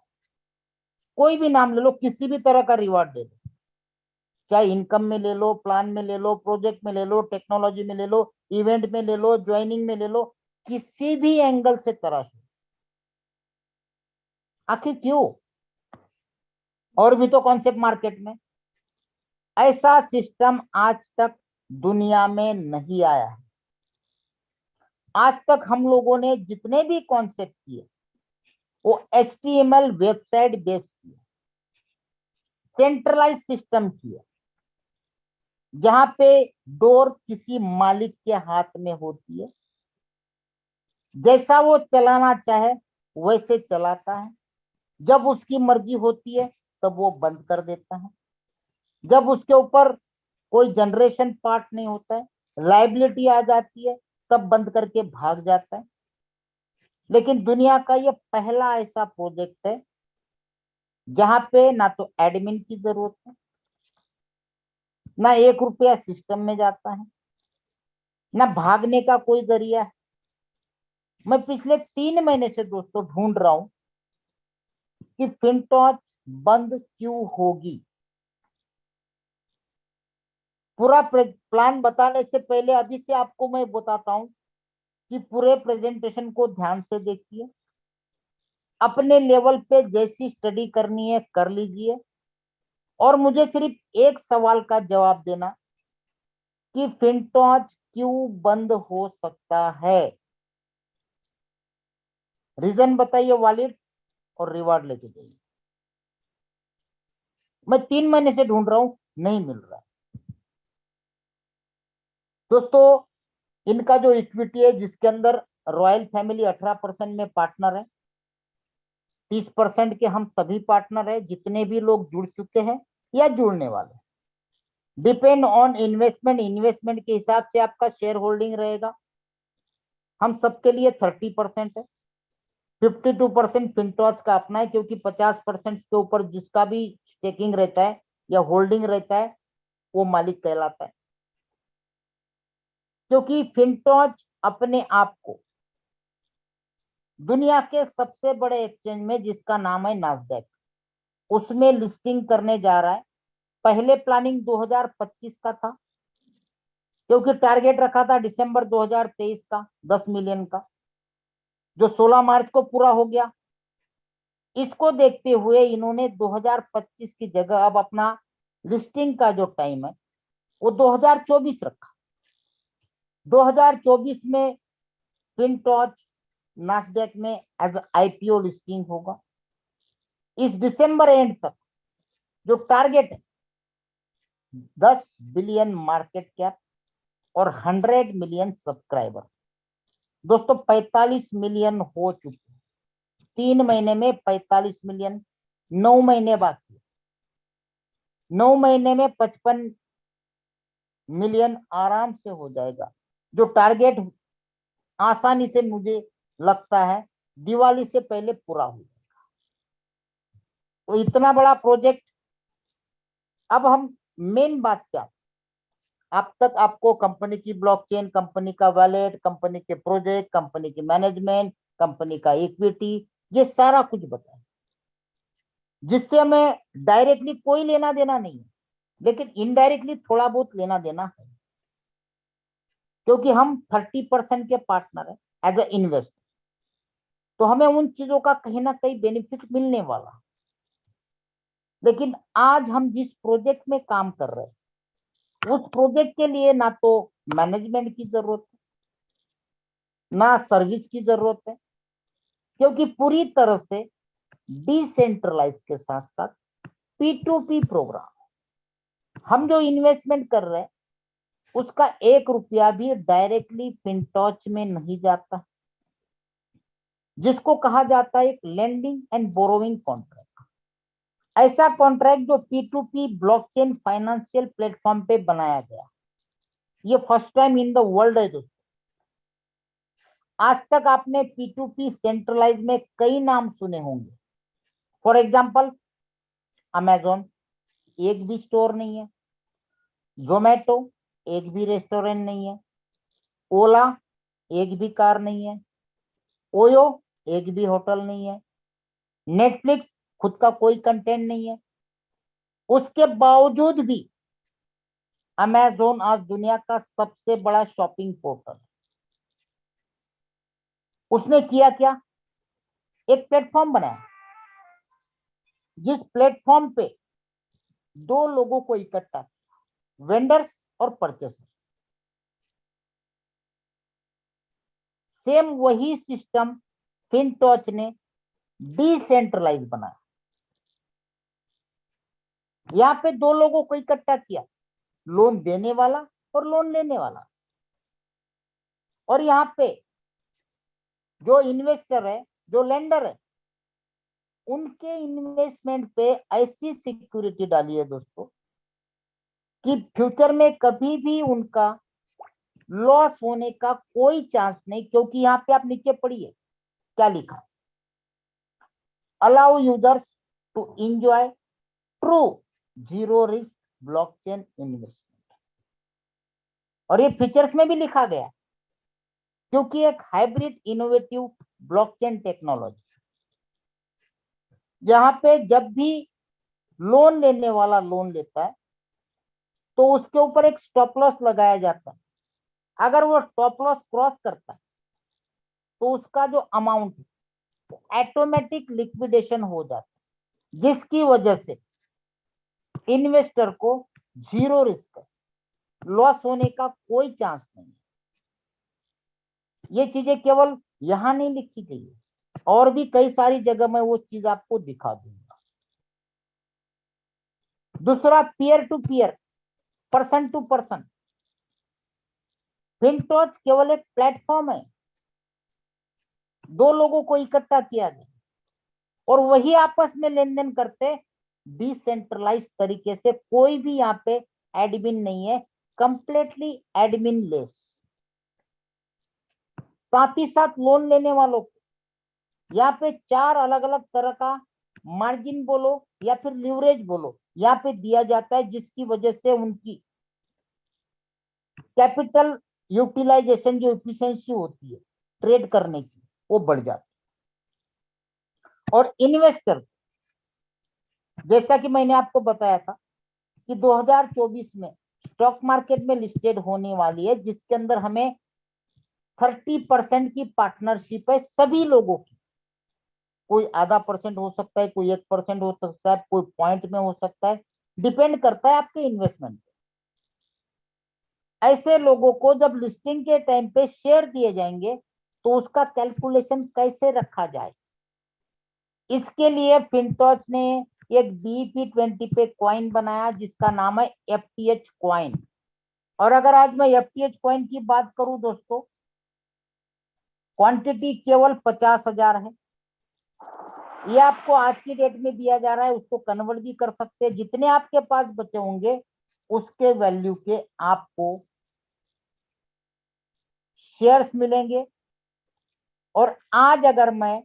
कोई भी नाम ले लो, किसी भी तरह का रिवॉर्ड ले लो, चाहे इनकम में ले लो, प्लान में ले लो, प्रोजेक्ट में ले लो, टेक्नोलॉजी में ले लो, इवेंट में ले लो, ज्वाइनिंग में ले लो, किसी भी एंगल से तराशो। आखिर क्यों? और भी तो कॉन्सेप्ट मार्केट में। ऐसा सिस्टम आज तक दुनिया में नहीं आया है। आज तक हम लोगों ने जितने भी कॉन्सेप्ट किए वो HTML वेबसाइट बेस्ड किए, सेंट्रलाइज सिस्टम किए, जहां पे डोर किसी मालिक के हाथ में होती है, जैसा वो चलाना चाहे वैसे चलाता है, जब उसकी मर्जी होती है तब वो बंद कर देता है, जब उसके ऊपर कोई जनरेशन पार्ट नहीं होता है, लाइबिलिटी आ जाती है तब बंद करके भाग जाता है। लेकिन दुनिया का ये पहला ऐसा प्रोजेक्ट है जहां पे ना तो एडमिन की जरूरत है, ना 1 रुपया सिस्टम में जाता है, ना भागने का कोई जरिया है। मैं पिछले 3 महीने से दोस्तों ढूंढ रहा हूं कि फिनटॉच बंद क्यों होगी। पूरा प्लान बताने से पहले अभी से आपको मैं बताता हूं कि पूरे प्रेजेंटेशन को ध्यान से देखिए, अपने लेवल पे जैसी स्टडी करनी है कर लीजिए, और मुझे सिर्फ एक सवाल का जवाब देना कि फिनटॉच क्यों बंद हो सकता है। रीजन बताइए, वॉलेट और रिवार्ड लेके जाइए। मैं 3 महीने से ढूंढ रहा हूं, नहीं मिल रहा। दोस्तों, इनका जो इक्विटी है जिसके अंदर रॉयल फैमिली 18% में पार्टनर है, 30% के हम सभी पार्टनर है, जितने भी लोग जुड़ चुके हैं या जुड़ने वाले। डिपेंड ऑन इन्वेस्टमेंट, इन्वेस्टमेंट के हिसाब से आपका शेयर होल्डिंग रहेगा। हम सबके लिए 30% है, 52% फिनटॉच का अपना है, क्योंकि 50% के ऊपर जिसका भी स्टेकिंग रहता है या होल्डिंग रहता है वो मालिक कहलाता है। क्योंकि फिनटॉच अपने आप को दुनिया के सबसे बड़े एक्सचेंज में, जिसका नाम है नास्डैक, उसमें लिस्टिंग करने जा रहा है। पहले प्लानिंग 2025 का था, क्योंकि टारगेट रखा था दिसंबर 2023 का 10 मिलियन का, जो 16 मार्च को पूरा हो गया। इसको देखते हुए इन्होंने 2025 की जगह अब अपना लिस्टिंग का जो टाइम है वो 2024 रखा। 2024 में फिनटॉच नास्डैक में एज IPO लिस्टिंग होगा। इस दिसंबर एंड तक जो टारगेट है 10 बिलियन मार्केट कैप और 100 मिलियन सब्सक्राइबर। दोस्तों 45 मिलियन हो चुके, 3 महीने में 45 मिलियन, 9 महीने बाकी, 9 महीने में 55 मिलियन आराम से हो जाएगा, जो टारगेट आसानी से मुझे लगता है दिवाली से पहले पूरा हो जाएगा। तो इतना बड़ा प्रोजेक्ट। अब हम मेन बात क्या, अब तक आपको कंपनी की ब्लॉकचेन, कंपनी का वैलेट, कंपनी के प्रोजेक्ट, कंपनी की मैनेजमेंट, कंपनी का इक्विटी, ये सारा कुछ बताया, जिससे हमें डायरेक्टली कोई लेना देना नहीं है, लेकिन इनडायरेक्टली थोड़ा बहुत लेना देना है, क्योंकि हम 30% के पार्टनर है एज ए इन्वेस्टर। तो हमें उन चीजों का कहीं ना कहीं बेनिफिट मिलने वाला है। लेकिन आज हम जिस प्रोजेक्ट में काम कर रहे हैं उस प्रोजेक्ट के लिए ना तो मैनेजमेंट की जरूरत है, ना सर्विस की जरूरत है, क्योंकि पूरी तरह से डिसेंट्रलाइज के साथ साथ P2P प्रोग्राम। हम जो इन्वेस्टमेंट कर रहे हैं उसका 1 रुपया भी डायरेक्टली फिनटॉच में नहीं जाता, जिसको कहा जाता है एक लेंडिंग एंड बोरोइंग कॉन्ट्रैक्ट। ऐसा कॉन्ट्रैक्ट जो P2P ब्लॉकचेन फाइनेंशियल प्लेटफॉर्म पे बनाया गया, ये first time in the world है दोस्तों। आज तक आपने P2P सेंट्रलाइज में कई नाम सुने होंगे। फॉर एग्जाम्पल अमेजोन, एक भी स्टोर नहीं है। जोमेटो, एक भी रेस्टोरेंट नहीं है। ओला, एक भी कार नहीं है। ओयो, एक भी होटल नहीं है। नेटफ्लिक्स, खुद का कोई कंटेंट नहीं है। उसके बावजूद भी अमेजोन आज दुनिया का सबसे बड़ा शॉपिंग पोर्टल। उसने किया क्या? एक प्लेटफॉर्म बनाया, जिस प्लेटफॉर्म पे दो लोगों को इकट्ठा किया, वेंडर्स और परचेसर। सेम वही सिस्टम फिनटॉच ने डिसेंट्रलाइज बनाया। यहां पे दो लोगों को इकट्ठा किया, लोन देने वाला और लोन लेने वाला। और यहां पे जो इन्वेस्टर है, जो लेंडर है, उनके इन्वेस्टमेंट पे ऐसी सिक्योरिटी डाली है दोस्तों कि फ्यूचर में कभी भी उनका लॉस होने का कोई चांस नहीं। क्योंकि यहाँ पे आप नीचे पढ़िए क्या लिखा, allow users to enjoy true zero risk blockchain investment. और ये फीचर्स में भी लिखा गया, क्योंकि एक हाइब्रिड इनोवेटिव ब्लॉकचेन टेक्नोलॉजी, जहां पे जब भी लोन लेने वाला लोन लेता है तो उसके ऊपर एक स्टॉप लॉस लगाया जाता है। अगर वो स्टॉप लॉस क्रॉस करता है तो उसका जो अमाउंट है ऑटोमेटिक लिक्विडेशन हो जाता है, जिसकी वजह से इन्वेस्टर को जीरो रिस्क है, लॉस होने का कोई चांस नहीं। ये चीजें केवल यहां नहीं लिखी गई है, और भी कई सारी जगह मैं वो चीज आपको दिखा दूंगा। दूसरा, peer to peer, person to person. Fintoch केवल एक प्लेटफॉर्म है, दो लोगों को इकट्ठा किया गया और वही आपस में लेन देन करते डिसेंट्रलाइज तरीके से। कोई भी यहाँ पे एडमिन नहीं है, कंप्लीटली एडमिन लेस। साथ ही साथ लोन लेने वालों को यहाँ पे चार अलग अलग तरह का मार्जिन बोलो या फिर लिवरेज बोलो, यहाँ पे दिया जाता है, जिसकी वजह से उनकी कैपिटल यूटिलाइजेशन, जो एफिशिएंसी होती है ट्रेड करने की, वो बढ़ जाती है। और इन्वेस्टर, जैसा कि मैंने आपको बताया था कि 2024 में स्टॉक मार्केट में लिस्टेड होने वाली है, जिसके अंदर हमें 30% की पार्टनरशिप है सभी लोगों की। कोई आधा % हो सकता है, कोई 1% हो सकता है, कोई पॉइंट में हो सकता है, डिपेंड करता है आपके इन्वेस्टमेंट पे। ऐसे लोगों को जब लिस्टिंग के टाइम पे शेयर दिए जाएंगे तो उसका कैलकुलेशन कैसे रखा जाए, इसके लिए फिनटॉच ने एक BEP20 पे कॉइन बनाया, जिसका नाम है FTH कॉइन। और अगर आज मैं FTH कॉइन की बात करूं दोस्तों, क्वांटिटी केवल 50,000 है। ये आपको आज की डेट में दिया जा रहा है, उसको कन्वर्ट भी कर सकते हैं। जितने आपके पास बचे होंगे उसके वैल्यू के आपको शेयर्स मिलेंगे। और आज अगर मैं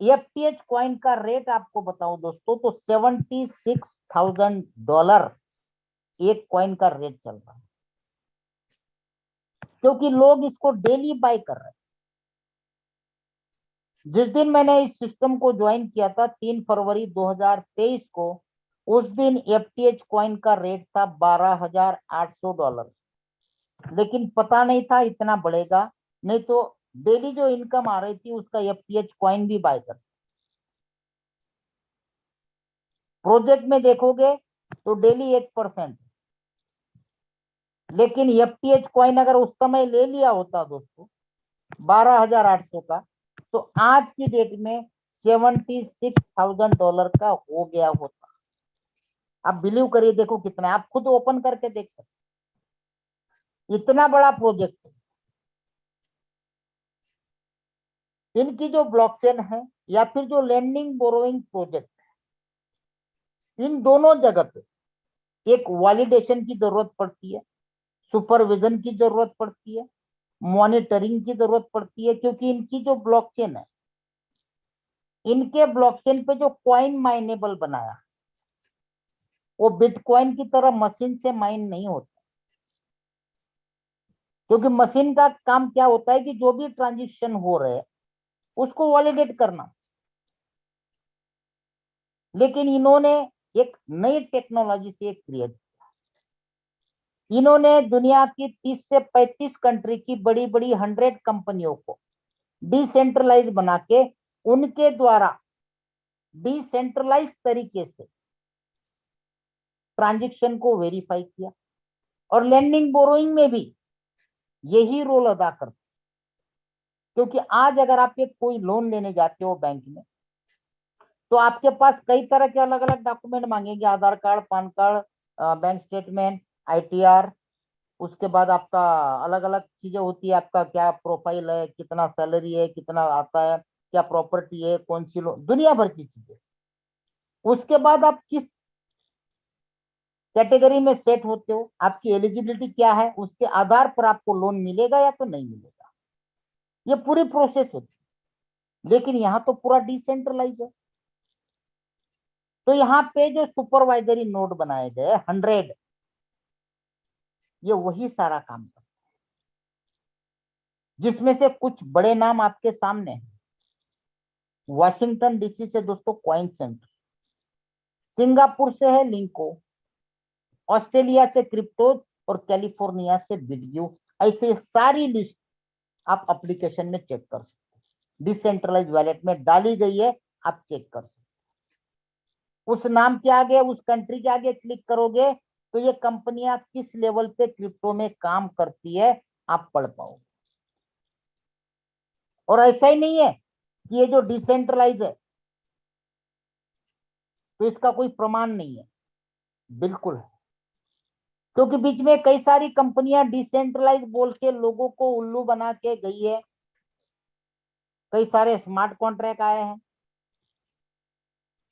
FTH कॉइन का रेट आपको बताऊं दोस्तों, तो $76,000 एक कॉइन का रेट चल रहा है, क्योंकि लोग इसको डेली बाय कर रहे हैं। जिस दिन मैंने इस सिस्टम को ज्वाइन किया था 3 फरवरी 2023 को, उस दिन FTH कॉइन का रेट था $12,800। लेकिन पता नहीं था इतना बढ़ेगा, नहीं तो डेली जो इनकम आ रही थी उसका FTH कॉइन भी बाय कर। प्रोजेक्ट में देखोगे तो डेली 1%, लेकिन FTH कॉइन अगर उस समय ले लिया होता दोस्तों 12,800 का, तो आज की डेट में $76,000 का हो गया होता। आप बिलीव करिए, देखो कितना है, आप खुद ओपन करके देख सकते, इतना बड़ा प्रोजेक्ट है। इनकी जो ब्लॉकचेन है या फिर जो लेंडिंग बोरोइंग प्रोजेक्ट है, इन दोनों जगह पे एक वैलिडेशन की जरूरत पड़ती है, सुपरविजन की जरूरत पड़ती है, मॉनिटरिंग की जरूरत पड़ती है, क्योंकि इनकी जो ब्लॉकचेन है, इनके ब्लॉकचेन पे जो कॉइन माइनेबल बनाया वो बिटकॉइन की तरह मशीन से माइन नहीं होता, क्योंकि मशीन का काम क्या होता है कि जो भी ट्रांजैक्शन हो रहे हैं उसको वैलिडेट करना। लेकिन इन्होंने एक नई टेक्नोलॉजी से क्रिएट किया। इन्होंने दुनिया की 30 से 35 कंट्री की बड़ी बड़ी 100 कंपनियों को डिसेंट्रलाइज बना के उनके द्वारा डिसेंट्रलाइज तरीके से ट्रांजैक्शन को वेरीफाई किया। और लैंडिंग बोरोइंग में भी यही रोल अदा करते, क्योंकि आज अगर आप एक कोई लोन लेने जाते हो बैंक में, तो आपके पास कई तरह के अलग अलग डॉक्यूमेंट मांगेंगे, Aadhaar card, PAN card, bank statement, ITR, उसके बाद आपका अलग अलग चीजें होती है, आपका क्या प्रोफाइल है, कितना सैलरी है, कितना आता है, क्या प्रॉपर्टी है, कौन सी लोन, दुनिया भर की चीजें। उसके बाद आप किस कैटेगरी में सेट होते हो, आपकी एलिजिबिलिटी क्या है, उसके आधार पर आपको लोन मिलेगा या तो नहीं मिलेगा। ये पूरी प्रोसेस होती है, लेकिन यहां तो पूरा डिसेंट्रलाइज है। तो यहाँ पे जो सुपरवाइजरी नोड बनाए गए 100, ये वही सारा काम करते हैं, जिसमें से कुछ बड़े नाम आपके सामने हैं। वाशिंगटन DC से दोस्तों कॉइन सेंटर, सिंगापुर से है लिंको, ऑस्ट्रेलिया से क्रिप्टोज और कैलिफोर्निया से बिटग्यू। ऐसे सारी लिस्ट आप एप्लीकेशन में चेक कर सकते हैं, डिसेंट्रलाइज वॉलेट में डाली गई है, आप चेक कर सकते हैं। उस नाम के आगे, उस कंट्री के आगे क्लिक करोगे तो ये कंपनियां किस लेवल पे क्रिप्टो में काम करती है आप पढ़ पाओगे। और ऐसा ही नहीं है कि ये जो डिसेंट्रलाइज है तो इसका कोई प्रमाण नहीं है, बिल्कुल है, क्योंकि बीच में कई सारी कंपनियां डिसेंट्रलाइज बोल के लोगों को उल्लू बना के गई है। कई सारे स्मार्ट कॉन्ट्रैक्ट आए हैं,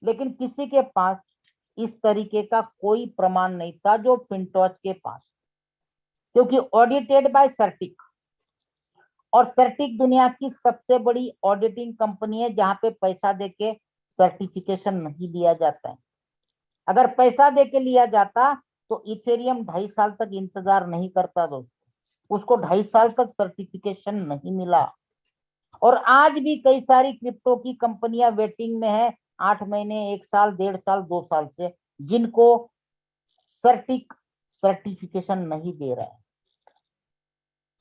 लेकिन किसी के पास इस तरीके का कोई प्रमाण नहीं था जो फिनटॉच के पास, क्योंकि ऑडिटेड बाय सर्टिक, और सर्टिक दुनिया की सबसे बड़ी ऑडिटिंग कंपनी है जहां पे पैसा देके सर्टिफिकेशन नहीं दिया जाता है। अगर पैसा देके लिया जाता तो इथेरियम 2.5 साल तक इंतजार नहीं करता दोस्तों, उसको 2.5 साल तक सर्टिफिकेशन नहीं मिला। और आज भी कई सारी क्रिप्टो की कंपनियां वेटिंग में है, 8 महीने, 1 साल, 1.5 साल, 2 साल से, जिनको सर्टिक सर्टिफिकेशन नहीं दे रहा है।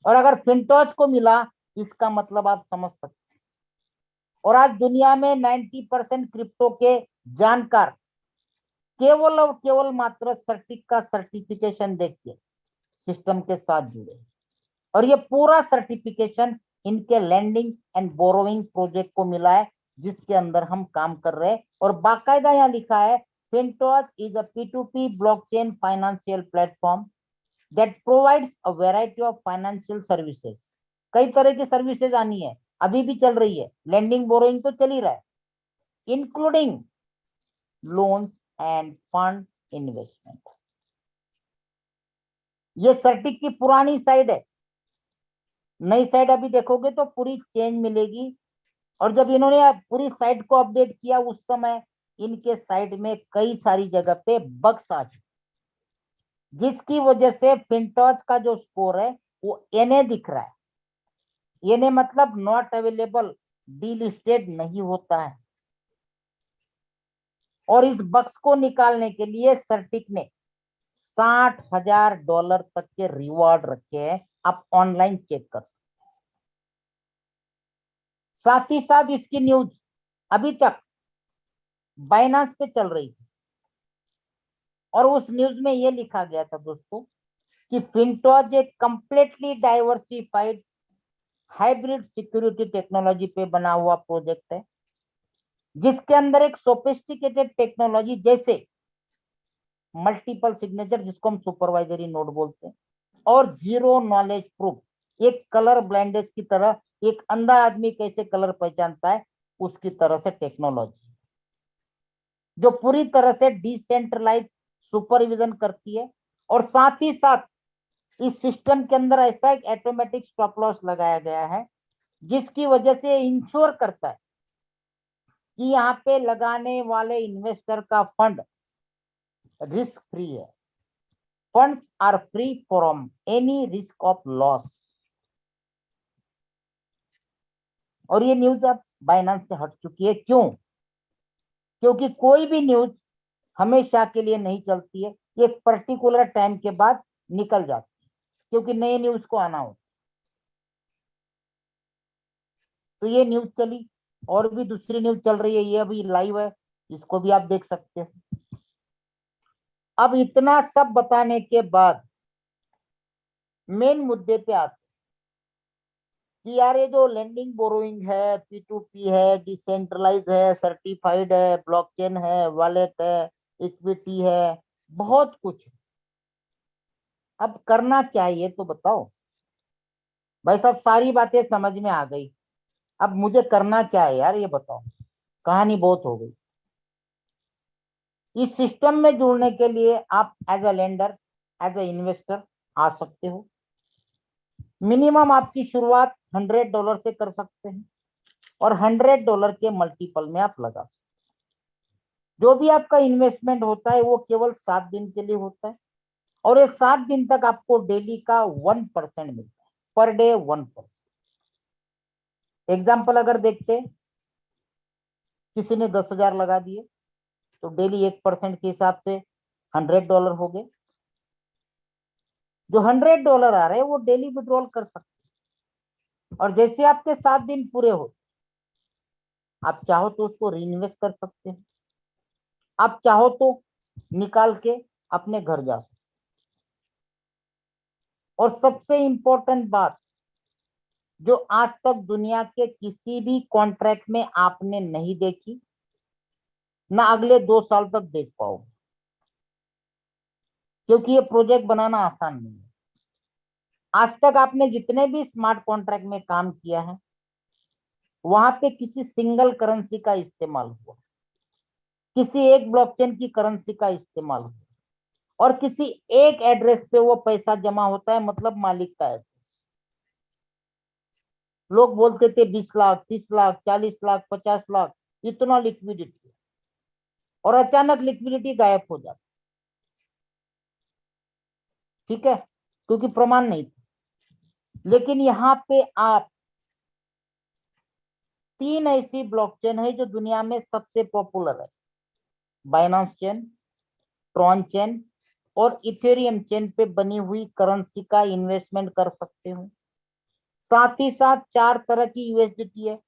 और अगर फिनटॉच को मिला, इसका मतलब आप समझ सकते हैं। और आज दुनिया में 90% क्रिप्टो के जानकार केवल और केवल मात्र सर्टिक का सर्टिफिकेशन देख के सिस्टम के साथ जुड़े, और ये पूरा सर्टिफिकेशन इनके लैंडिंग एंड बोरोइंग प्रोजेक्ट को मिला है, जिसके अंदर हम काम कर रहे हैं। और बाकायदा यहाँ लिखा है, Fintoch is a P2P blockchain financial platform that provides a variety of financial services। कई तरह की सर्विसेज आनी है, अभी भी चल रही है, लैंडिंग बोरोइंग तो चल ही रहा है, including loans end fund investment. ये सर्टिक की पुरानी साइड है, नई साइड अभी देखोगे तो पूरी चेंज मिलेगी। और जब इन्होंने पूरी साइट को अपडेट किया, उस समय इनके साइट में कई सारी जगह पे बग्स आ चुके, जिसकी वजह से फिनटॉच का जो स्कोर है वो NA दिख रहा है। NA मतलब नॉट अवेलेबल, डीलिस्टेड नहीं होता है। और इस बग्स को निकालने के लिए सर्टिक ने $60,000 तक के रिवॉर्ड रखे हैं, आप ऑनलाइन चेक कर सकते हैं। साथ ही साथ इसकी न्यूज अभी तक बाइनांस पे चल रही थी, और उस न्यूज में ये लिखा गया था दोस्तों कि फिनटॉच एक completely diversified hybrid security technology पे बना हुआ प्रोजेक्ट है, जिसके अंदर एक सोफिस्टिकेटेड टेक्नोलॉजी जैसे मल्टीपल सिग्नेचर, जिसको हम सुपरवाइजरी नोड बोलते हैं, और जीरो नॉलेज प्रूफ, एक कलर ब्लाइंडेज की तरह, एक अंधा आदमी कैसे कलर पहचानता है उसकी तरह से टेक्नोलॉजी, जो पूरी तरह से डिसेंट्रलाइज सुपरविजन करती है, और साथ ही साथ इस सिस्टम के अंदर ऐसा एक ऑटोमेटिक स्टॉप लॉस लगाया गया है जिसकी वजह से इंश्योर करता है कि यहाँ पे लगाने वाले इन्वेस्टर का फंड रिस्क फ्री है। Funds are free from any risk of loss. और ये न्यूज अब बाइनेंस से हट चुकी है। क्यों? क्योंकि कोई भी न्यूज हमेशा के लिए नहीं चलती है, ये पर्टिकुलर टाइम के बाद निकल जाती है क्योंकि नए न्यूज को आना हो। तो ये न्यूज चली, और भी दूसरी न्यूज चल रही है, ये अभी लाइव है, इसको भी आप देख सकते हैं। अब इतना सब बताने के बाद मेन मुद्दे पे आते कि यार ये जो लेंडिंग बोरोइंग है, P2P है, डिसेंट्रलाइज है, सर्टिफाइड है, ब्लॉकचेन है, वॉलेट है, इक्विटी है, बहुत कुछ। अब करना क्या है ये तो बताओ भाई साहब। सारी बातें समझ में आ गई, अब मुझे करना क्या है यार ये बताओ। कहानी बहुत हो गई। इस सिस्टम में जुड़ने के लिए आप as a lender, as a investor आ सकते हो। मिनिमम आपकी शुरुआत $100 से कर सकते हैं और $100 के मल्टीपल में आप लगा सकते हैं। जो भी आपका इन्वेस्टमेंट होता है वो केवल 7 दिन के लिए होता है, और ये 7 दिन तक आपको डेली का 1% मिलता है, पर डे 1%। एग्जाम्पल अगर देखते, किसी ने 10,000 लगा दिए तो डेली 1% के हिसाब से $100 हो गए। जो $100 आ रहे हैं वो डेली विड्रॉल कर सकते हैं, और जैसे आपके 7 दिन पूरे हो, आप चाहो तो उसको री इन्वेस्ट कर सकते हैं, आप चाहो तो निकाल के अपने घर जा सकते। और सबसे इंपॉर्टेंट बात, जो आज तक दुनिया के किसी भी कॉन्ट्रैक्ट में आपने नहीं देखी, ना अगले 2 साल तक देख पाओगे, क्योंकि ये प्रोजेक्ट बनाना आसान नहीं है। आज तक आपने जितने भी स्मार्ट कॉन्ट्रैक्ट में काम किया है, वहां पे किसी सिंगल करेंसी का इस्तेमाल हुआ, किसी एक ब्लॉकचेन की करेंसी का इस्तेमाल हुआ, और किसी एक एड्रेस पे वो पैसा जमा होता है, मतलब मालिक का एड्रेस। लोग बोलते थे 20 लाख, 30 लाख, 40 लाख, 50 लाख, इतना लिक्विडिटी, और अचानक लिक्विडिटी गायब हो जाती। ठीक है, क्योंकि प्रमाण नहीं था। लेकिन यहाँ पे आप 3 ऐसी ब्लॉकचेन है जो दुनिया में सबसे पॉपुलर है, बाइनेंस चेन, ट्रॉन चेन और इथेरियम चेन पे बनी हुई करेंसी का इन्वेस्टमेंट कर सकते हो। साथ ही साथ 4 तरह की यूएसडीटी है,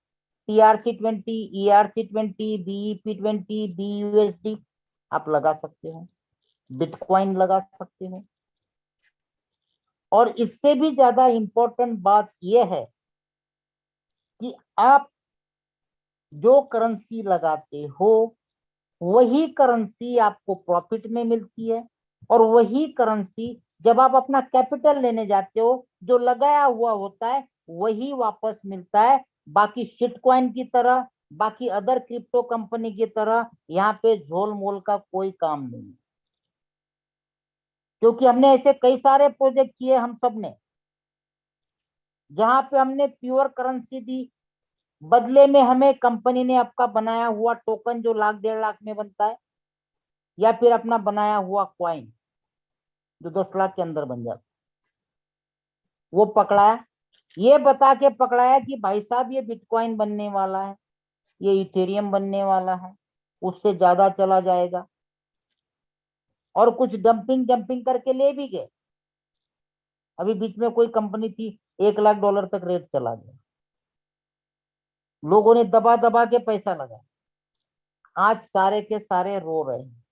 TRC20, ERC20, BEP20, BUSD आप लगा सकते हो, बिटकॉइन लगा सकते हो। और इससे भी ज्यादा इंपॉर्टेंट बात यह है कि आप जो करेंसी लगाते हो वही करेंसी आपको प्रॉफिट में मिलती है, और वही करेंसी जब आप अपना कैपिटल लेने जाते हो, जो लगाया हुआ होता है वही वापस मिलता है। बाकी शिटकॉइन की तरह, बाकी अदर क्रिप्टो कंपनी की तरह यहाँ पे झोल मोल का कोई काम नहीं है, क्योंकि हमने ऐसे कई सारे प्रोजेक्ट किए हम सब ने, जहां पे हमने प्योर करेंसी दी, बदले में हमें कंपनी ने आपका बनाया हुआ टोकन जो 1 लाख 1.5 लाख में बनता है, या फिर अपना बनाया हुआ क्वाइन जो 10 लाख के अंदर बन जाता, वो पकड़ाया, ये बता के पकड़ाया कि भाई साहब ये बिटकॉइन बनने वाला है, ये इथेरियम बनने वाला है, उससे ज्यादा चला जाएगा। और कुछ डंपिंग जंपिंग करके ले भी गए। अभी बीच में कोई कंपनी थी, $1 लाख तक रेट चला गया, लोगों ने दबा दबा के पैसा लगाया, आज सारे के सारे रो रहे हैं,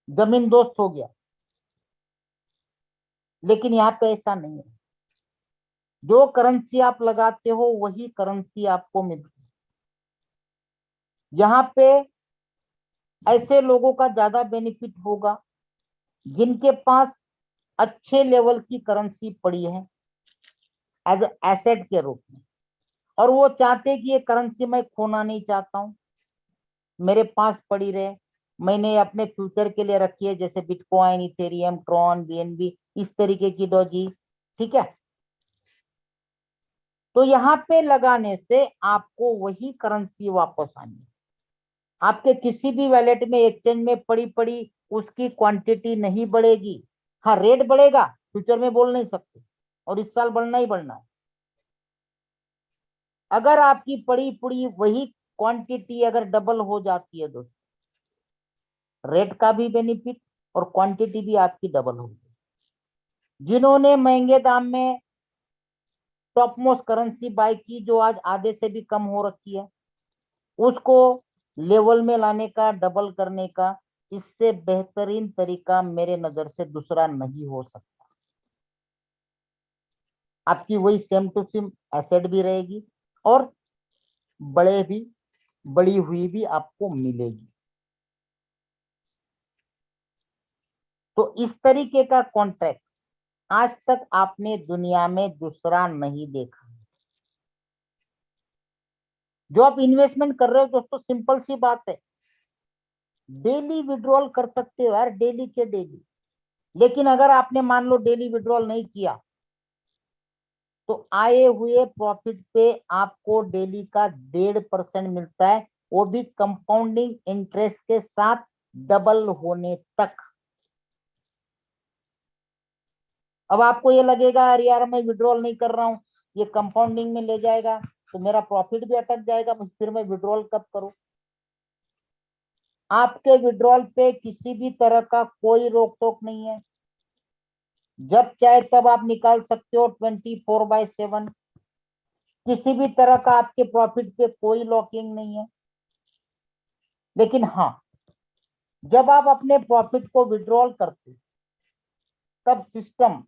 जमीन दोस्त हो गया। लेकिन यहाँ पे ऐसा नहीं है, जो करेंसी आप लगाते हो वही करेंसी आपको मिलती है। यहाँ पे ऐसे लोगों का ज्यादा बेनिफिट होगा जिनके पास अच्छे लेवल की करेंसी पड़ी है एज एसेट के रूप में, और वो चाहते कि ये करेंसी मैं खोना नहीं चाहता हूं, मेरे पास पड़ी रहे, मैंने अपने फ्यूचर के लिए रखी है, जैसे बिटकॉइन, इथेरियम, ट्रॉन, बीएनबी, इस तरीके की डॉजी, ठीक है। तो यहाँ पे लगाने से आपको वही करेंसी वापस आनी है। आपके किसी भी वैलेट में एक्सचेंज में पड़ी पड़ी उसकी क्वांटिटी नहीं बढ़ेगी। हाँ, रेट बढ़ेगा, फ्यूचर में बोल नहीं सकते, और इस साल बढ़ना ही बढ़ना है। अगर आपकी पड़ी पड़ी वही क्वांटिटी अगर डबल हो जाती है दोस्तों, रेट का भी बेनिफिट और क्वांटिटी भी आपकी डबल होगी। जिन्होंने महंगे दाम में टॉप मोस्ट करेंसी बाय की, जो आज आधे से भी कम हो रखी है, उसको लेवल में लाने का, डबल करने का, इससे बेहतरीन तरीका मेरे नजर से दूसरा नहीं हो सकता। आपकी वही सेम टू सेम एसेट भी रहेगी और बड़ी हुई भी आपको मिलेगी। तो इस तरीके का कॉन्ट्रैक्ट आज तक आपने दुनिया में दूसरा नहीं देखा। जो आप इन्वेस्टमेंट कर रहे हो दोस्तों, सिंपल सी बात है, डेली विड्रॉल कर सकते हो यार, डेली के डेली। लेकिन अगर आपने मान लो डेली विड्रॉल नहीं किया, तो आए हुए प्रॉफिट पे आपको डेली का 1.5% मिलता है, वो भी कंपाउंडिंग इंटरेस्ट के साथ डबल होने तक। अब आपको ये लगेगा अरे यार मैं विड्रॉल नहीं कर रहा हूं, ये कंपाउंडिंग में ले जाएगा तो मेरा प्रॉफिट भी अटक जाएगा, फिर मैं विड्रॉल कब करूं? आपके विड्रॉल पे किसी भी तरह का कोई रोक टोक नहीं है, जब चाहे तब आप निकाल सकते हो 24/7। किसी भी तरह का आपके प्रॉफिट पे कोई लॉकिंग नहीं है। लेकिन हाँ, जब आप अपने प्रॉफिट को विड्रॉल करते तब सिस्टम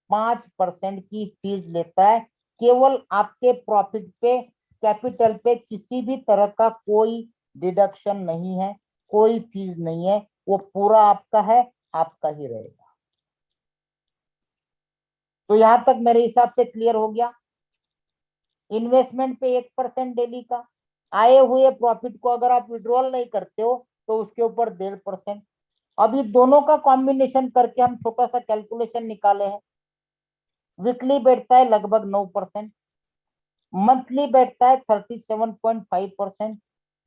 5% की फीस लेता है, केवल आपके प्रॉफिट पे, कैपिटल पे किसी भी तरह का कोई डिडक्शन नहीं है, कोई फीस नहीं है, वो पूरा आपका है, आपका ही रहेगा। तो यहां तक मेरे हिसाब से क्लियर हो गया। इन्वेस्टमेंट पे 1% डेली का, आए हुए प्रॉफिट को अगर आप विड्रॉल नहीं करते हो तो उसके ऊपर 1.5%। अभी दोनों का कॉम्बिनेशन करके हम छोटा सा कैलकुलेशन निकाले हैं। वीकली बैठता है लगभग 9%, मंथली बैठता है 37.5%,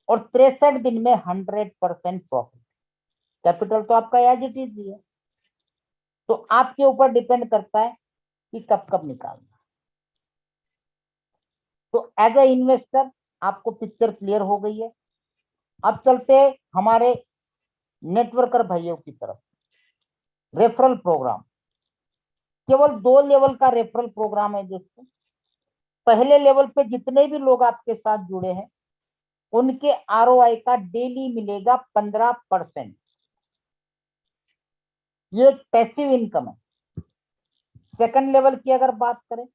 और 63 दिन में 100% प्रॉफिट। कैपिटल तो आपका एज इट इज ही है, तो आपके ऊपर डिपेंड करता है कि कब कब निकालना। तो एज ए इन्वेस्टर आपको पिक्चर क्लियर हो गई है। अब चलते हमारे नेटवर्कर भाइयों की तरफ। रेफरल प्रोग्राम, केवल 2 लेवल का रेफरल प्रोग्राम है दोस्तों। पहले लेवल पे जितने भी लोग आपके साथ जुड़े हैं उनके आरओआई का डेली मिलेगा 15%। ये पैसिव इनकम है। सेकंड लेवल की अगर बात करें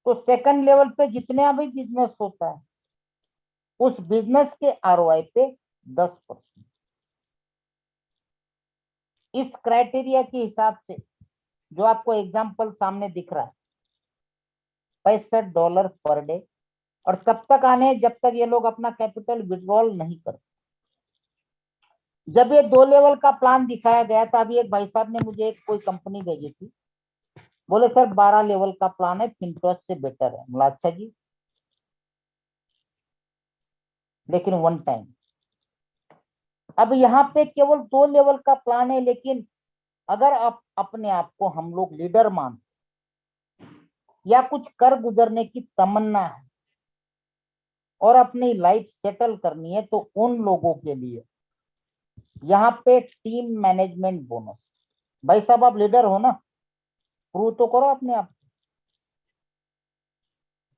तो सेकंड लेवल पे जितने भी बिजनेस होता है उस बिजनेस के आरओआई पे 10%। इस क्राइटेरिया के हिसाब से जो आपको एग्जांपल सामने दिख रहा है, $65 पर डे, और तब तक आने जब तक ये लोग अपना कैपिटल विड्रॉल नहीं करते। जब ये 2 लेवल का प्लान दिखाया गया था, अभी एक भाई साहब ने मुझे एक कोई कंपनी भेजी थी, बोले सर 12 लेवल का प्लान है, फिनट्रस्ट से बेटर है। बोला अच्छा जी, लेकिन वन टाइम। अब यहाँ पे केवल 2 लेवल का प्लान है, लेकिन अगर आप अपने आप को हम लोग लीडर मानते या कुछ कर गुजरने की तमन्ना है और अपनी लाइफ सेटल करनी है, तो उन लोगों के लिए यहाँ पे टीम मैनेजमेंट बोनस। भाई साहब आप लीडर हो ना, प्रूव तो करो अपने आप।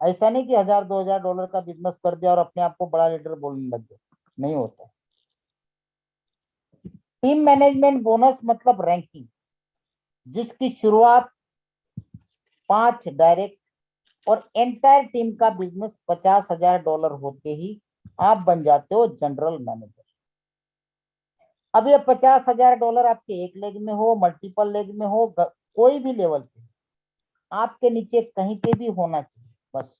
ऐसा नहीं कि $1000-2000 का बिजनेस कर दिया और अपने आप को बड़ा लीडर बोलने लग गए, नहीं होता। टीम मैनेजमेंट बोनस मतलब रैंकिंग, जिसकी शुरुआत 5 डायरेक्ट और एंटायर टीम का बिजनेस $50,000 होते ही आप बन जाते हो जनरल मैनेजर। अब ये $50,000 आपके एक लेग में हो, मल्टीपल लेग में हो, कोई भी लेवल पे, आपके नीचे कहीं पे भी होना चाहिए बस।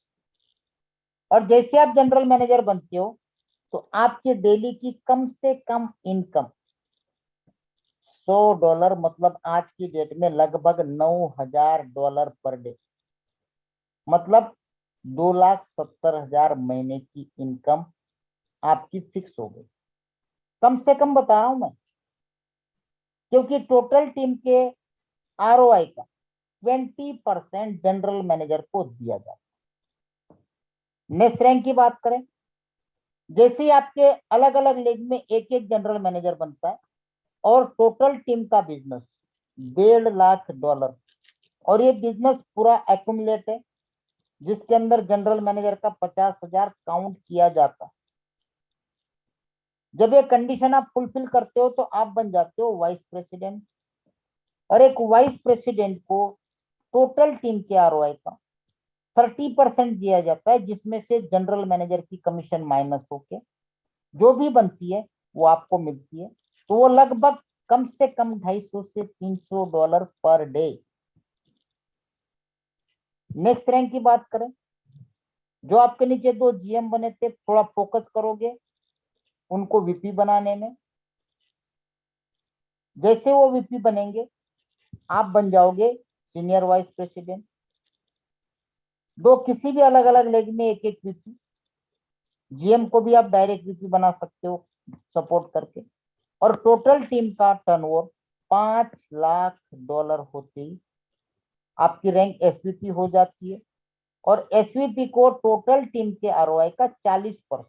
और जैसे आप जनरल मैनेजर बनते हो तो आपकी डेली की कम से कम इनकम $100 मतलब आज की डेट में लगभग $9,000 पर डे, मतलब 2,70,000 महीने की इनकम आपकी फिक्स हो गई। कम से कम बता रहा हूं मैं, क्योंकि टोटल टीम के आरओआई का 20% जनरल मैनेजर को दिया जाता है। नेक्स्ट रैंक की बात करें, जैसे ही आपके अलग अलग लीग में एक एक जनरल मैनेजर बनता है और टोटल टीम का बिजनेस $1.5 लाख, और ये बिजनेस पूरा एक्यूमुलेट है जिसके अंदर जनरल मैनेजर का 50,000 काउंट किया जाता है। जब ये कंडीशन आप फुलफिल करते हो तो आप बन जाते हो वाइस प्रेसिडेंट, और एक वाइस प्रेसिडेंट को टोटल टीम के आरओआई का 30% दिया जाता है, जिसमें से जनरल मैनेजर की कमीशन माइनस होके जो भी बनती है वो आपको मिलती है। तो वो लगभग कम से कम $250 से $300 पर डे। नेक्स्ट रैंक की बात करें, जो आपके नीचे 2 जीएम बने थे, थोड़ा फोकस करोगे उनको वीपी बनाने में। जैसे वो वीपी बनेंगे आप बन जाओगे सीनियर वाइस प्रेसिडेंट। दो किसी भी अलग अलग लेग में एक एक वीपी, जीएम को भी आप डायरेक्ट वीपी बना सकते हो सपोर्ट करके। और टोटल टीम का टर्नओवर $5 लाख होते ही आपकी रैंक एसवीपी हो जाती है, और एसवीपी को टोटल टीम के आरओआई का 40%,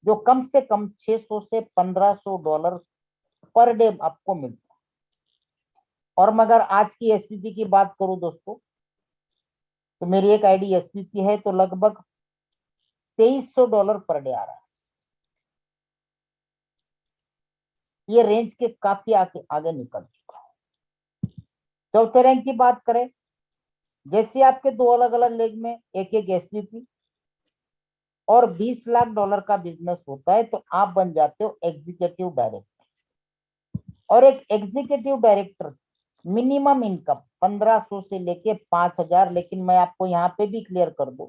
जो कम से कम $600 से $1,500 पर डे आपको मिलता है। और मगर आज की एसवीपी की बात करूं दोस्तों, तो मेरी एक आईडी एसवीपी है तो लगभग $2,300 पर डे आ रहा है। ये रेंज के काफी आगे आगे निकल चुका है। चौथे रैंक की बात करें, जैसे आपके 2 अलग अलग लेग में एक एक एसवीपी और $20 लाख का बिजनेस होता है, तो आप बन जाते हो एग्जीक्यूटिव डायरेक्टर। और एक एग्जीक्यूटिव डायरेक्टर मिनिमम इनकम 1,500 से लेके 5,000, लेकिन मैं आपको यहाँ पे भी क्लियर कर दूं,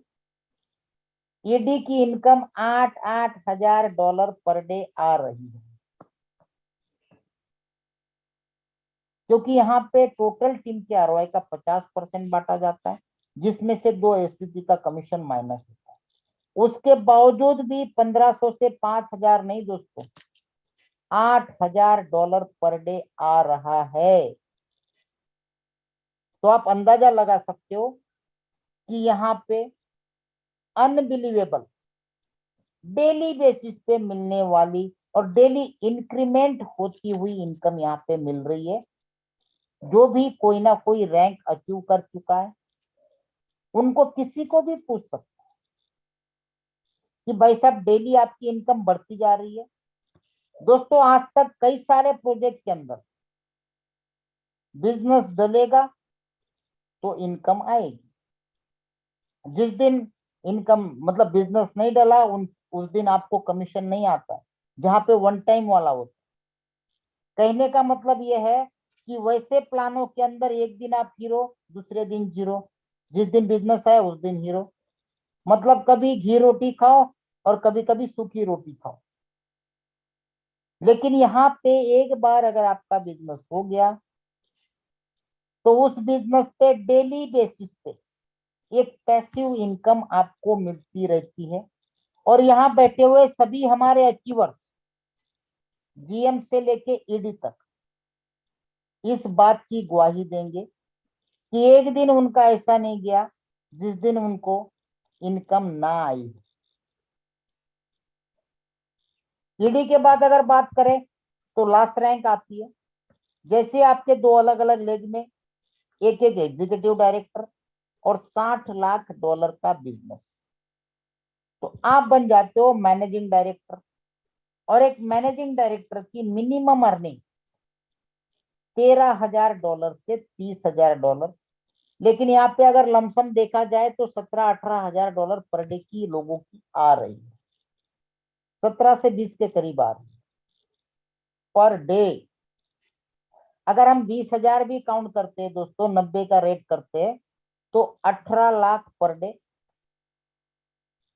ईडी की इनकम $8,000 पर डे आ रही है, क्योंकि यहाँ पे टोटल टीम के आरओआई का 50% बांटा जाता है, जिसमें से 2 एसपीपी का कमीशन माइनस होता है। उसके बावजूद भी 1,500 से 5,000 नहीं दोस्तों, $8,000 पर डे आ रहा है। तो आप अंदाजा लगा सकते हो कि यहाँ पे अनबिलीवेबल डेली बेसिस पे मिलने वाली और डेली इंक्रीमेंट होती हुई इनकम यहाँ पे मिल रही है। जो भी कोई ना कोई रैंक अचीव कर चुका है उनको किसी को भी पूछ सकते हैं कि भाई साहब डेली आपकी इनकम बढ़ती जा रही है। दोस्तों आज तक कई सारे प्रोजेक्ट के अंदर बिजनेस डलेगा तो इनकम आएगी, जिस दिन इनकम मतलब बिजनेस नहीं डला उस दिन आपको कमीशन नहीं आता, जहां पे वन टाइम वाला होता। कहने का मतलब यह है कि वैसे प्लानों के अंदर एक दिन आप हीरो, दूसरे दिन जीरो, जिस दिन बिजनेस आए उस दिन हीरो। मतलब कभी घी रोटी खाओ और कभी कभी सूखी रोटी खाओ। लेकिन यहाँ पे एक बार अगर आपका बिजनेस हो गया तो उस बिजनेस पे डेली बेसिस पे एक पैसिव इनकम आपको मिलती रहती है। और यहाँ बैठे हुए सभी हमारे अचीवर्स जीएम से लेके ईडी तक इस बात की गवाही देंगे कि एक दिन उनका ऐसा नहीं गया जिस दिन उनको इनकम ना आई। ईडी के बाद अगर बात करें तो लास्ट रैंक आती है। जैसे आपके 2 अलग अलग लेग में एक एक एग्जीक्यूटिव डायरेक्टर और $60 लाख का बिजनेस, तो आप बन जाते हो मैनेजिंग डायरेक्टर। और एक मैनेजिंग डायरेक्टर की मिनिमम अर्निंग $13,000 से $30,000, लेकिन यहाँ पे अगर लमसम देखा जाए तो $17-18,000 पर डे की लोगों की आ रही है, 17 से 20 के करीब आ रही है पर डे। अगर हम 20,000 भी काउंट करते हैं दोस्तों, 90 का रेट करते हैं तो 18 लाख पर डे,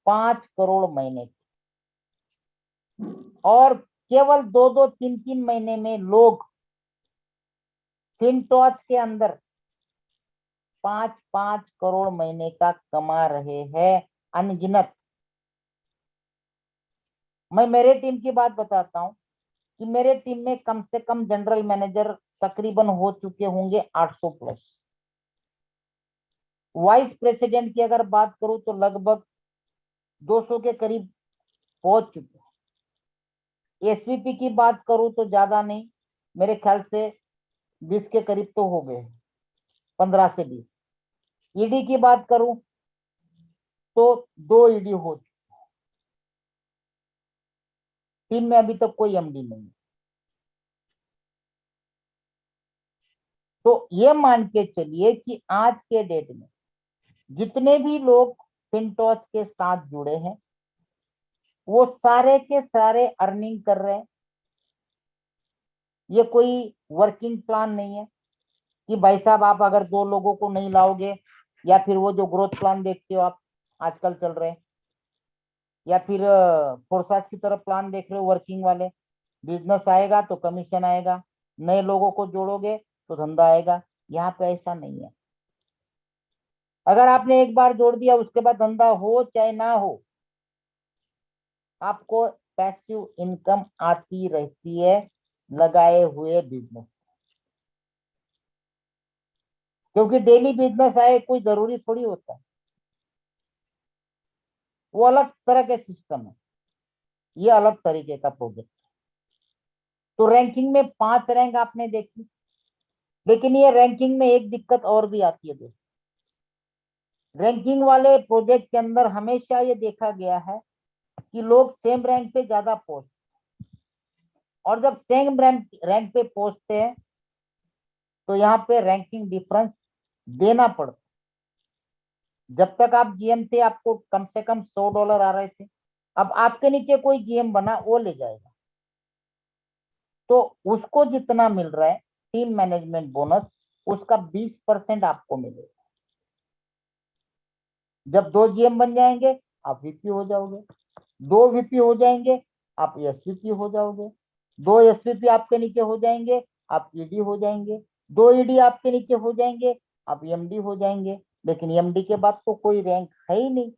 5 करोड़ महीने की। और केवल 2-2, 3-3 महीने में लोग फिनटॉच के अंदर 5-5 करोड़ महीने का कमा रहे हैं, अनगिनत। मैं मेरे टीम की बात बताता हूं कि मेरे टीम में कम से कम जनरल मैनेजर तकरीबन हो चुके होंगे 800 प्लस। वाइस प्रेसिडेंट की अगर बात करूं तो लगभग 200 के करीब पहुंच चुके हैं। एसवीपी की बात करूं तो ज्यादा नहीं, मेरे ख्याल से 20 के करीब तो हो गए, 15 से 20। ईडी की बात करूं तो 2 ईडी हो चुके। टीम में अभी तक कोई एमडी नहीं है। तो ये मान के चलिए कि आज के डेट में जितने भी लोग फिनटॉच के साथ जुड़े हैं वो सारे के सारे अर्निंग कर रहे हैं। ये कोई वर्किंग प्लान नहीं है कि भाई साहब आप अगर 2 लोगों को नहीं लाओगे, या फिर वो जो ग्रोथ प्लान देखते हो आप आजकल चल रहे हैं, या फिर फोरसाज की तरफ प्लान देख रहे हो वर्किंग वाले, बिजनेस आएगा तो कमीशन आएगा, नए लोगों को जोड़ोगे तो धंधा आएगा। यहाँ पे ऐसा नहीं है। अगर आपने एक बार जोड़ दिया उसके बाद धंधा हो चाहे ना हो, आपको पैसिव इनकम आती रहती है लगाए हुए बिजनेस। क्योंकि डेली बिजनेस आए कोई जरूरी थोड़ी होता है, वो अलग तरह के सिस्टम है, ये अलग तरीके का प्रोजेक्ट। तो रैंकिंग में 5 रैंक आपने देखी, लेकिन ये रैंकिंग में एक दिक्कत और भी आती है दोस्तों। रैंकिंग वाले प्रोजेक्ट के अंदर हमेशा ये देखा गया है कि लोग सेम रैंक पे ज्यादा पहुंचते, और जब सेम रैंक पे पहुंचते हैं तो यहाँ पे रैंकिंग डिफरेंस देना पड़ता। जब तक आप जीएम थे आपको कम से कम $100 आ रहे थे, अब आपके नीचे कोई जीएम बना वो ले जाएगा तो उसको जितना मिल रहा है टीम मैनेजमेंट बोनस, उसका 20% आपको मिलेगा। जब 2 जीएम बन जाएंगे आप वीपी हो जाओगे, 2 वीपी हो जाएंगे आप एसवीपी हो जाओगे, 2 एसवीपी आपके नीचे हो जाएंगे आप ईडी हो जाएंगे, 2 ईडी आपके नीचे हो जाएंगे आप एमडी हो जाएंगे। लेकिन एमडी के बाद तो कोई रैंक है ही नहीं।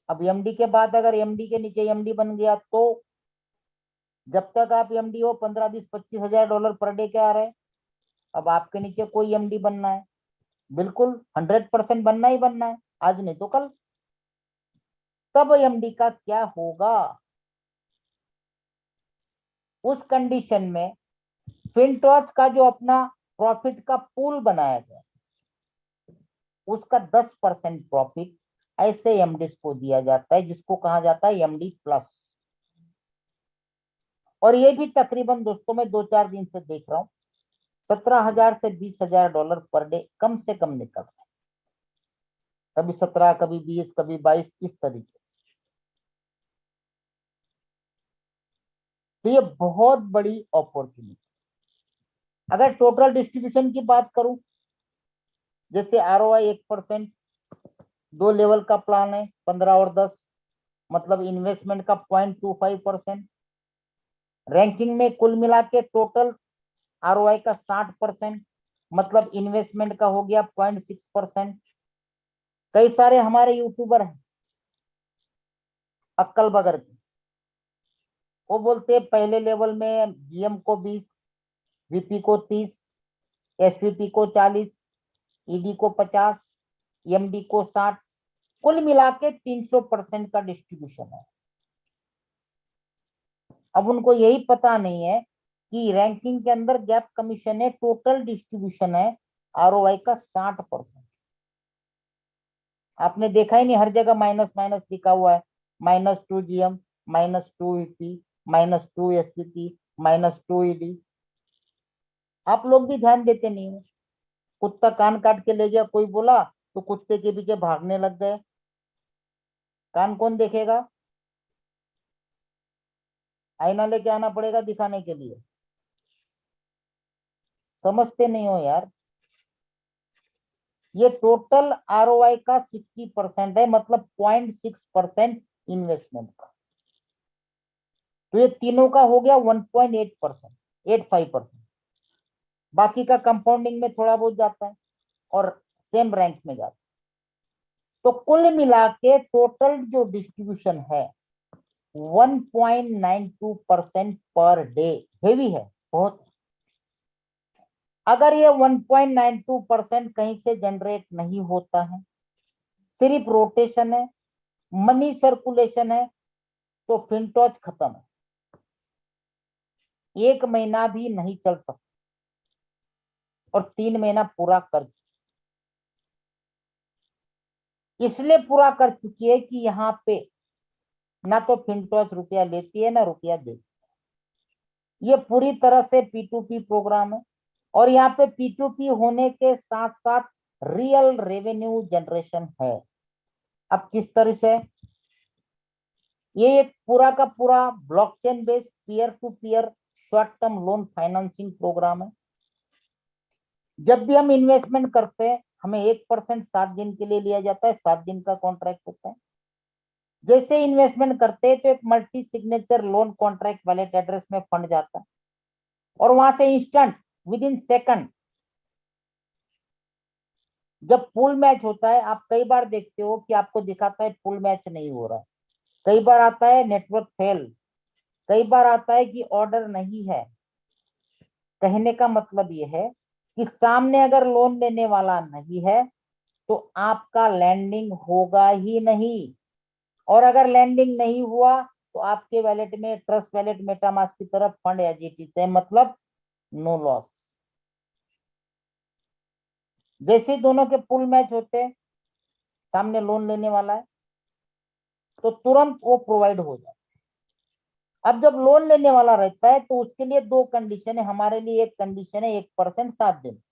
अब एमडी के बाद अगर एमडी के नीचे एमडी बन गया तो जब तक आप एमडी हो 15-20-25 हजार $पर डे के आ रहे हैं। अब आपके नीचे कोई एमडी बनना है, बिल्कुल 100% बनना ही बनना है, आज नहीं तो कल। तब एमडी का क्या होगा? उस कंडीशन में फिनटॉच का जो अपना प्रॉफिट का पूल बनाया गया उसका 10% प्रॉफिट ऐसे एमडी को दिया जाता है, जिसको कहा जाता है एमडी प्लस। और ये भी तकरीबन दोस्तों मैं 2-4 दिन से देख रहा हूँ 17,000 से $20,000 पर डे कम से कम निकल रहा है। कभी 17, कभी 20, कभी 22, इस तरीके। तो ये बहुत बड़ी अपॉर्चुनिटी। अगर टोटल डिस्ट्रीब्यूशन की बात करूं, जैसे आरओआई 1%, 2 लेवल का प्लान है 15 और 10, मतलब इन्वेस्टमेंट का 0.25%। रैंकिंग में कुल मिला के टोटल आरओआई का 60%, मतलब इन्वेस्टमेंट का हो गया 0.6%। कई सारे हमारे यूट्यूबर हैं अक्कल बगर के, वो बोलते हैं पहले लेवल में जीएम को 20, वीपी को 30, एसवीपी को 40, ईडी को 50, एमडी को 60, कुल मिला के 300% का डिस्ट्रीब्यूशन है। अब उनको यही पता नहीं है कि रैंकिंग के अंदर गैप कमीशन है, टोटल डिस्ट्रीब्यूशन है आरओआई का 60%। आपने देखा ही नहीं, हर जगह माइनस माइनस लिखा हुआ है, -2 जीएम, -2 वीपी, -2 एसवीपी, -2 ईडी। आप लोग भी ध्यान देते नहीं हो। कुत्ता कान काट के ले गया, कोई बोला तो कुत्ते के पीछे भागने लग गए। कान कौन देखेगा? आईना लेके आना पड़ेगा दिखाने के लिए। समझते नहीं हो यार। ये टोटल आरओआई का 60% है, मतलब 0.6% इन्वेस्टमेंट का। तो ये तीनों का हो गया 1.8%, 85%। बाकी का कंपाउंडिंग में थोड़ा बहुत जाता है और सेम रैंक में जाता है। तो कुल मिला के टोटल जो डिस्ट्रीब्यूशन है 1.92% पर डे। हेवी है बहुत। अगर ये 1.92% कहीं से जनरेट नहीं होता है, सिर्फ रोटेशन है, मनी सर्कुलेशन है, तो फिनटॉच खत्म है, 1 महीना भी नहीं चल सकता और 3 महीना पूरा कर, इसलिए पूरा कर चुकी है कि यहाँ पे ना तो फिनटॉच रुपया लेती है ना रुपया देती है। ये पूरी तरह से P2P प्रोग्राम है और यहाँ पे P2P होने के साथ साथ रियल रेवेन्यू जनरेशन है। अब किस तरह से? ये एक पूरा का पूरा blockchain based peer to peer short term loan financing program है। जब भी हम इन्वेस्टमेंट करते हैं हमें 1% 7 दिन के लिए लिया जाता है, 7 दिन का कॉन्ट्रैक्ट होता है। जैसे इन्वेस्टमेंट करते हैं तो एक multi signature loan contract wallet address में फंड जाता है और वहां से इंस्टेंट विद इन सेकंड जब पुल मैच होता है, आप कई बार देखते हो कि आपको दिखाता है पुल मैच नहीं हो रहा है, कई बार आता है नेटवर्क फेल, कई बार आता है कि ऑर्डर नहीं है। कहने का मतलब यह है कि सामने अगर लोन लेने वाला नहीं है तो आपका लैंडिंग होगा ही नहीं, और अगर लैंडिंग नहीं हुआ तो आपके वैलेट में ट्रस्ट वैलेट मेटामास्क की तरफ फंड एज इट इज है, मतलब नो लॉस। जैसे दोनों के पुल मैच होते हैं, सामने लोन लेने वाला है तो तुरंत वो प्रोवाइड हो जाता है। अब जब लोन लेने वाला रहता है तो उसके लिए 2 कंडीशन है, हमारे लिए एक कंडीशन है 1% 7 दिन।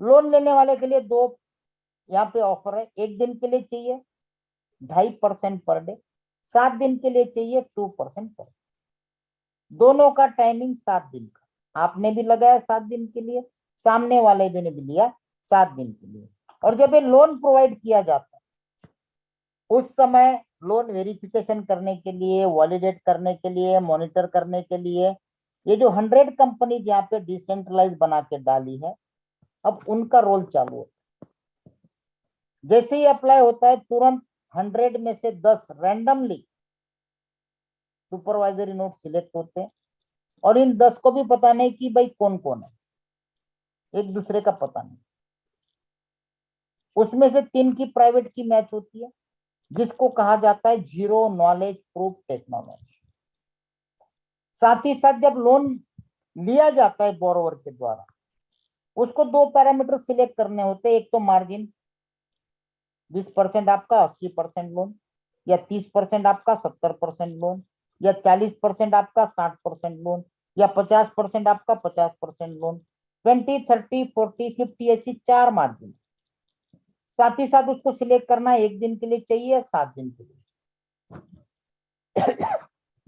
लोन लेने वाले के लिए 2 यहाँ पे ऑफर है, 1 दिन के लिए चाहिए 2.5% पर डे, 7 दिन के लिए चाहिए 2% पर डे। दोनों का टाइमिंग 7 दिन का, आपने भी लगाया 7 दिन के लिए, सामने वाले भी ने भी लिया 7 दिन के लिए। और जब ये लोन प्रोवाइड किया जाता है उस समय लोन वेरिफिकेशन करने के लिए, वैलिडेट करने के लिए, मॉनिटर करने के लिए ये जो 100 कंपनी यहाँ पे डिसेंट्रलाइज बना के डाली है, अब उनका रोल चालू होता है। जैसे ही अप्लाई होता है तुरंत 100 में से 10 रैंडमली सुपरवाइजरी नोट सिलेक्ट होते हैं और इन 10 को भी पता नहीं कि भाई कौन कौन है, एक दूसरे का पता नहीं। उसमें से 3 की प्राइवेट की मैच होती है जिसको कहा जाता है जीरो नॉलेज प्रूफ टेक्नोलॉजी। साथ ही साथ जब लोन लिया जाता है बोरोवर के द्वारा उसको 2 पैरामीटर सिलेक्ट करने होते हैं, एक तो मार्जिन 20% आपका 80% लोन, या 30% आपका 70% लोन, या 40% आपका 60% लोन, या 50% आपका 50% लोन, 20, 30, 40, 50 ऐसी 4 मार्जिन। साथ ही साथ उसको सिलेक्ट करना 1 दिन के लिए चाहिए या 7 दिन के लिए।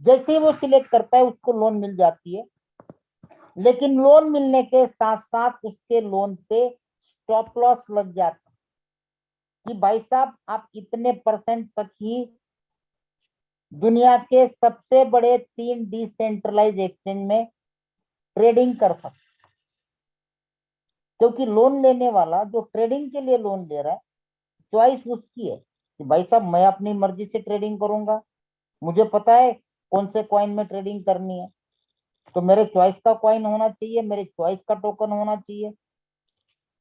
जैसे ही वो सिलेक्ट करता है उसको लोन मिल जाती है, लेकिन लोन मिलने के साथ साथ उसके लोन पे स्टॉप लॉस लग जाता है कि भाई साहब आप इतने % तक ही दुनिया के सबसे बड़े 3 डिसेंट्रलाइज एक्सचेंज में ट्रेडिंग कर सकते, क्योंकि लोन लेने वाला जो ट्रेडिंग के लिए लोन ले रहा है चॉइस उसकी है कि भाई साहब मैं अपनी मर्जी से ट्रेडिंग करूंगा, मुझे पता है कौन से कॉइन में ट्रेडिंग करनी है, तो मेरे चॉइस का कॉइन होना चाहिए, मेरे चॉइस का टोकन होना चाहिए।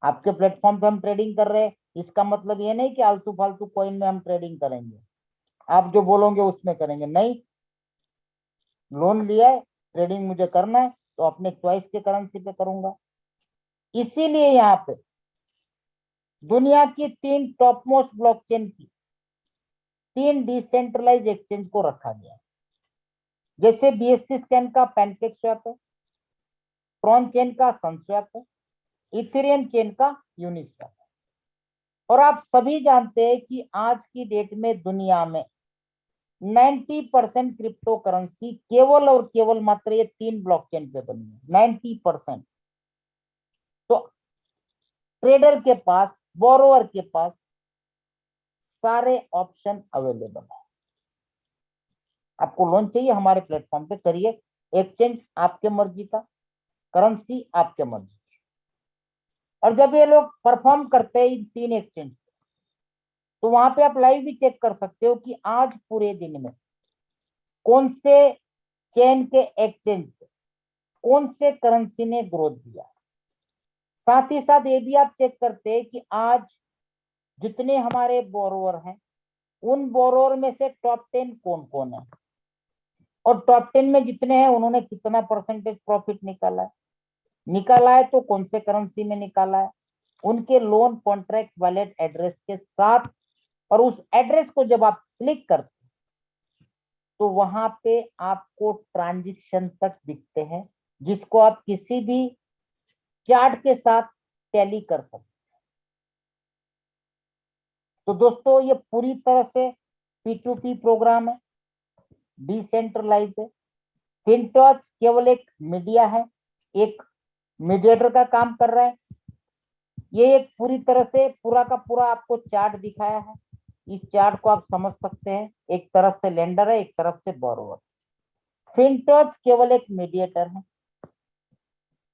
आपके प्लेटफॉर्म पे हम ट्रेडिंग कर रहे हैं, इसका मतलब ये नहीं कि आलतू फालतू कॉइन में हम ट्रेडिंग करेंगे, आप जो बोलोगे उसमें करेंगे, नहीं। लोन लिया है, ट्रेडिंग मुझे करना है तो अपने चॉइस के करेंसी पे करूंगा। इसीलिए यहाँ पे दुनिया की 3 टॉप मोस्ट ब्लॉकचेन की 3 डिसेंट्रलाइज एक्सचेंज को रखा गया है। जैसे BSC स्कैन का पैनकेक स्वैप है, ट्रॉन चेन का सनस्वैप है, इथेरियम चेन का यूनिस्वैप है। और आप सभी जानते हैं कि आज की डेट में दुनिया में 90% क्रिप्टो करेंसी केवल और केवल मात्र ये 3 ब्लॉकचेन पे बनी है, 90%। तो ट्रेडर के पास, बोरोवर के पास सारे ऑप्शन अवेलेबल है। आपको लोन चाहिए हमारे प्लेटफॉर्म पे करिए, एक्सचेंज आपके मर्जी का, करेंसी आपके मर्जी। और जब ये लोग परफॉर्म करते हैं इन 3 एक्सचेंज, तो वहां पे आप लाइव भी चेक कर सकते हो कि आज पूरे दिन में कौन से चेन के एक्सचेंज पे कौन से करेंसी ने ग्रोथ दिया। साथ ही साथ ये भी आप चेक करते हैं कि आज जितने हमारे बोरोवर हैं उन बोरोवर में से टॉप 10 कौन कौन है, और टॉप 10 में जितने हैं उन्होंने कितना परसेंटेज प्रॉफिट निकाला है तो कौन से करेंसी में निकाला है, उनके लोन कॉन्ट्रैक्ट वॉलेट एड्रेस के साथ। और उस एड्रेस को जब आप क्लिक करते तो वहां पे आपको ट्रांजैक्शन तक दिखते हैं, जिसको आप किसी भी चार्ट के साथ टैली कर सकते हैं। तो दोस्तों ये पूरी तरह से P2P प्रोग्राम है, डिसेंट्रलाइज है। फिनटॉच केवल एक मीडिया है, एक मीडिएटर का काम कर रहा है। ये एक पूरी तरह से पूरा का पूरा आपको चार्ट दिखाया है। इस चार्ट को आप समझ सकते हैं, एक तरफ से लेंडर है, एक तरफ से बोरोवर। फिनटॉच केवल एक मीडिएटर है।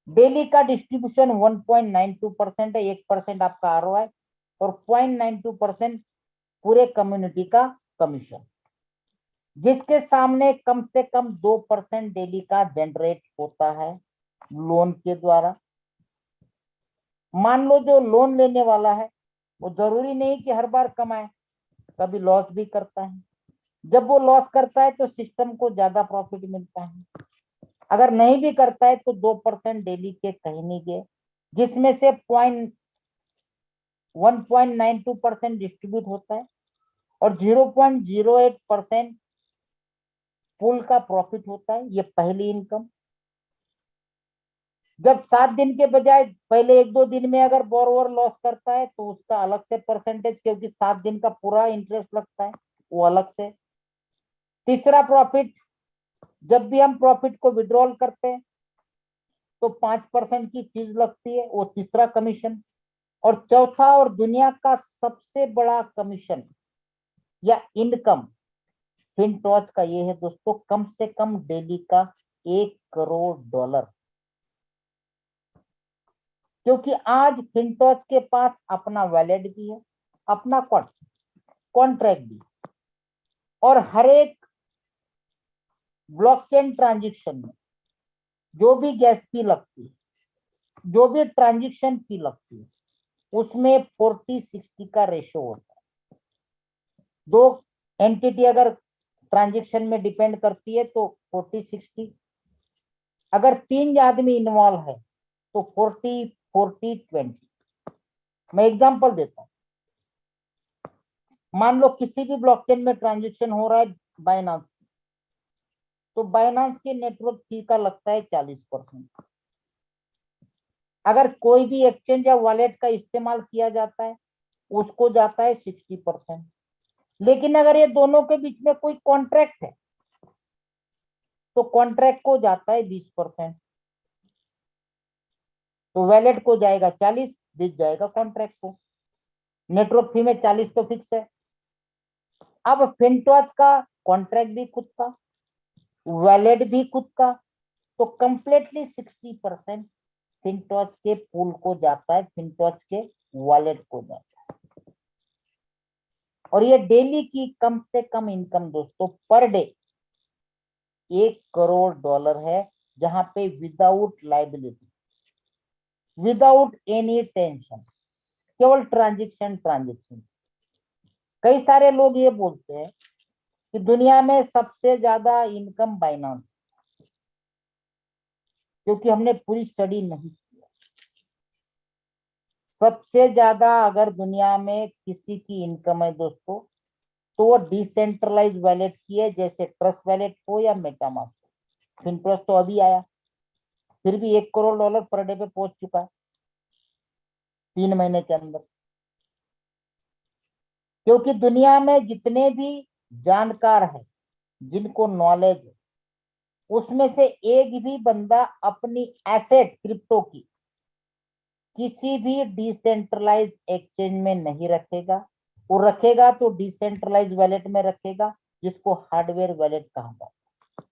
डेली का डिस्ट्रीब्यूशन 1.92% है, 1% आपका आरओआई और 0.92% पूरे कम्युनिटी का कमीशन, जिसके सामने कम से कम 2% डेली का जनरेट होता है लोन के द्वारा। मान लो जो लोन लेने वाला है वो जरूरी नहीं कि हर बार कमाए, कभी लॉस भी करता है। जब वो लॉस करता है तो सिस्टम को ज्यादा प्रॉफिट मिलता है, अगर नहीं भी करता है तो 2% डेली के कहीं नहीं गए, जिसमें से 1.92% डिस्ट्रीब्यूट होता है और 0.08% पूल का प्रॉफिट होता है। ये पहली इनकम। जब 7 दिन के बजाय पहले 1-2 दिन में अगर बोरोवर लॉस करता है तो उसका अलग से परसेंटेज, क्योंकि 7 दिन का पूरा इंटरेस्ट लगता है, वो अलग से। तीसरा प्रॉफिट, जब भी हम प्रॉफिट को विड्रॉल करते हैं तो 5% की फीस लगती है, वो तीसरा कमीशन। और चौथा और दुनिया का सबसे बड़ा कमीशन या इनकम फिनटॉच का ये है दोस्तों, कम से कम डेली का $1 करोड़। क्योंकि आज फिनटॉच के पास अपना वैलेट भी है, अपना कॉन्ट्रैक्ट भी, और हर एक ब्लॉकचेन ट्रांजैक्शन में जो भी गैस फी लगती है, जो भी ट्रांजैक्शन फी लगती है, उसमें 40-60 का रेशो होता है। 2 एंटिटी अगर ट्रांजैक्शन में डिपेंड करती है तो 40-60, अगर 3 आदमी इन्वॉल्व है तो 40-40-20। मैं एग्जांपल देता हूं, मान लो किसी भी ब्लॉकचेन में ट्रांजैक्शन हो रहा है बाइनांस, तो बाइनांस के नेटवर्क फी का लगता है 40%। अगर कोई भी एक्सचेंज या वॉलेट का इस्तेमाल किया जाता है उसको जाता है 60%। लेकिन अगर ये दोनों के बीच में कोई कॉन्ट्रैक्ट है तो कॉन्ट्रैक्ट को जाता है 20%। तो वैलेट को जाएगा 40, बीच जाएगा कॉन्ट्रैक्ट को। नेटवर्क फी में 40 तो फिक्स है। अब फिनटॉच का कॉन्ट्रैक्ट भी खुद का, वैलेट भी खुद का, तो कंप्लीटली 60% फिनटॉच के पूल को जाता है, फिनटॉच के वॉलेट को जाता है। और ये डेली की कम से कम इनकम दोस्तों पर डे $1 करोड़ है, जहां पे without liability, without any tension, केवल ट्रांजैक्शन। कई सारे लोग ये बोलते हैं कि दुनिया में सबसे ज्यादा इनकम बाइनांस, क्योंकि हमने पूरी स्टडी नहीं की। सबसे ज्यादा अगर दुनिया में किसी की इनकम है दोस्तों तो वो डिसेंट्रलाइज वैलेट की है, जैसे ट्रस्ट वैलेट हो या मेटामास्क। फिनट्रस्ट तो अभी आया, फिर भी $1 करोड़ पर डे पे पहुंच चुका है 3 महीने के अंदर। क्योंकि दुनिया में जितने भी जानकार हैं, जिनको नॉलेज है, उसमें से एक भी बंदा अपनी एसेट क्रिप्टो की किसी भी डिसेंट्रलाइज एक्सचेंज में नहीं रखेगा। वो रखेगा तो डिसेंट्रलाइज वैलेट में रखेगा, जिसको हार्डवेयर वॉलेट कहा जाता है।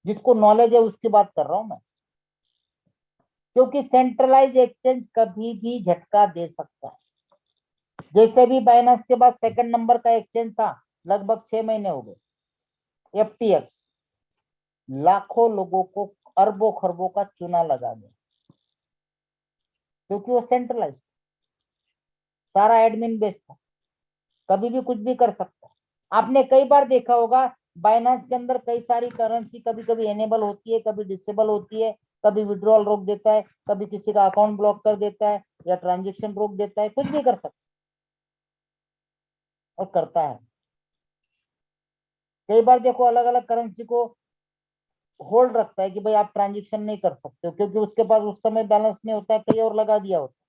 जिसको नॉलेज है उसकी बात कर रहा हूं मैं, क्योंकि सेंट्रलाइज एक्सचेंज कभी भी झटका दे सकता है। जैसे भी बाइनेंस के बाद सेकंड नंबर का एक्सचेंज था, लगभग 6 महीने हो गए, FTX लाखों लोगों को अरबों खरबों का चूना लगा गया, क्योंकि वो सेंट्रलाइज, सारा एडमिन बेस्ड था, कभी भी कुछ भी कर सकता है। आपने कई बार देखा होगा बाइनेंस के अंदर कई सारी करेंसी कभी कभी एनेबल होती है, कभी डिसेबल होती है, कभी विड्रॉल रोक देता है, कभी किसी का अकाउंट ब्लॉक कर देता है या ट्रांजेक्शन रोक देता है, कुछ भी कर सकता है और करता है। कई बार देखो अलग अलग करेंसी को होल्ड रखता है कि भाई आप ट्रांजेक्शन नहीं कर सकते हो, क्योंकि उसके पास उस समय बैलेंस नहीं होता है, कहीं और लगा दिया होता है।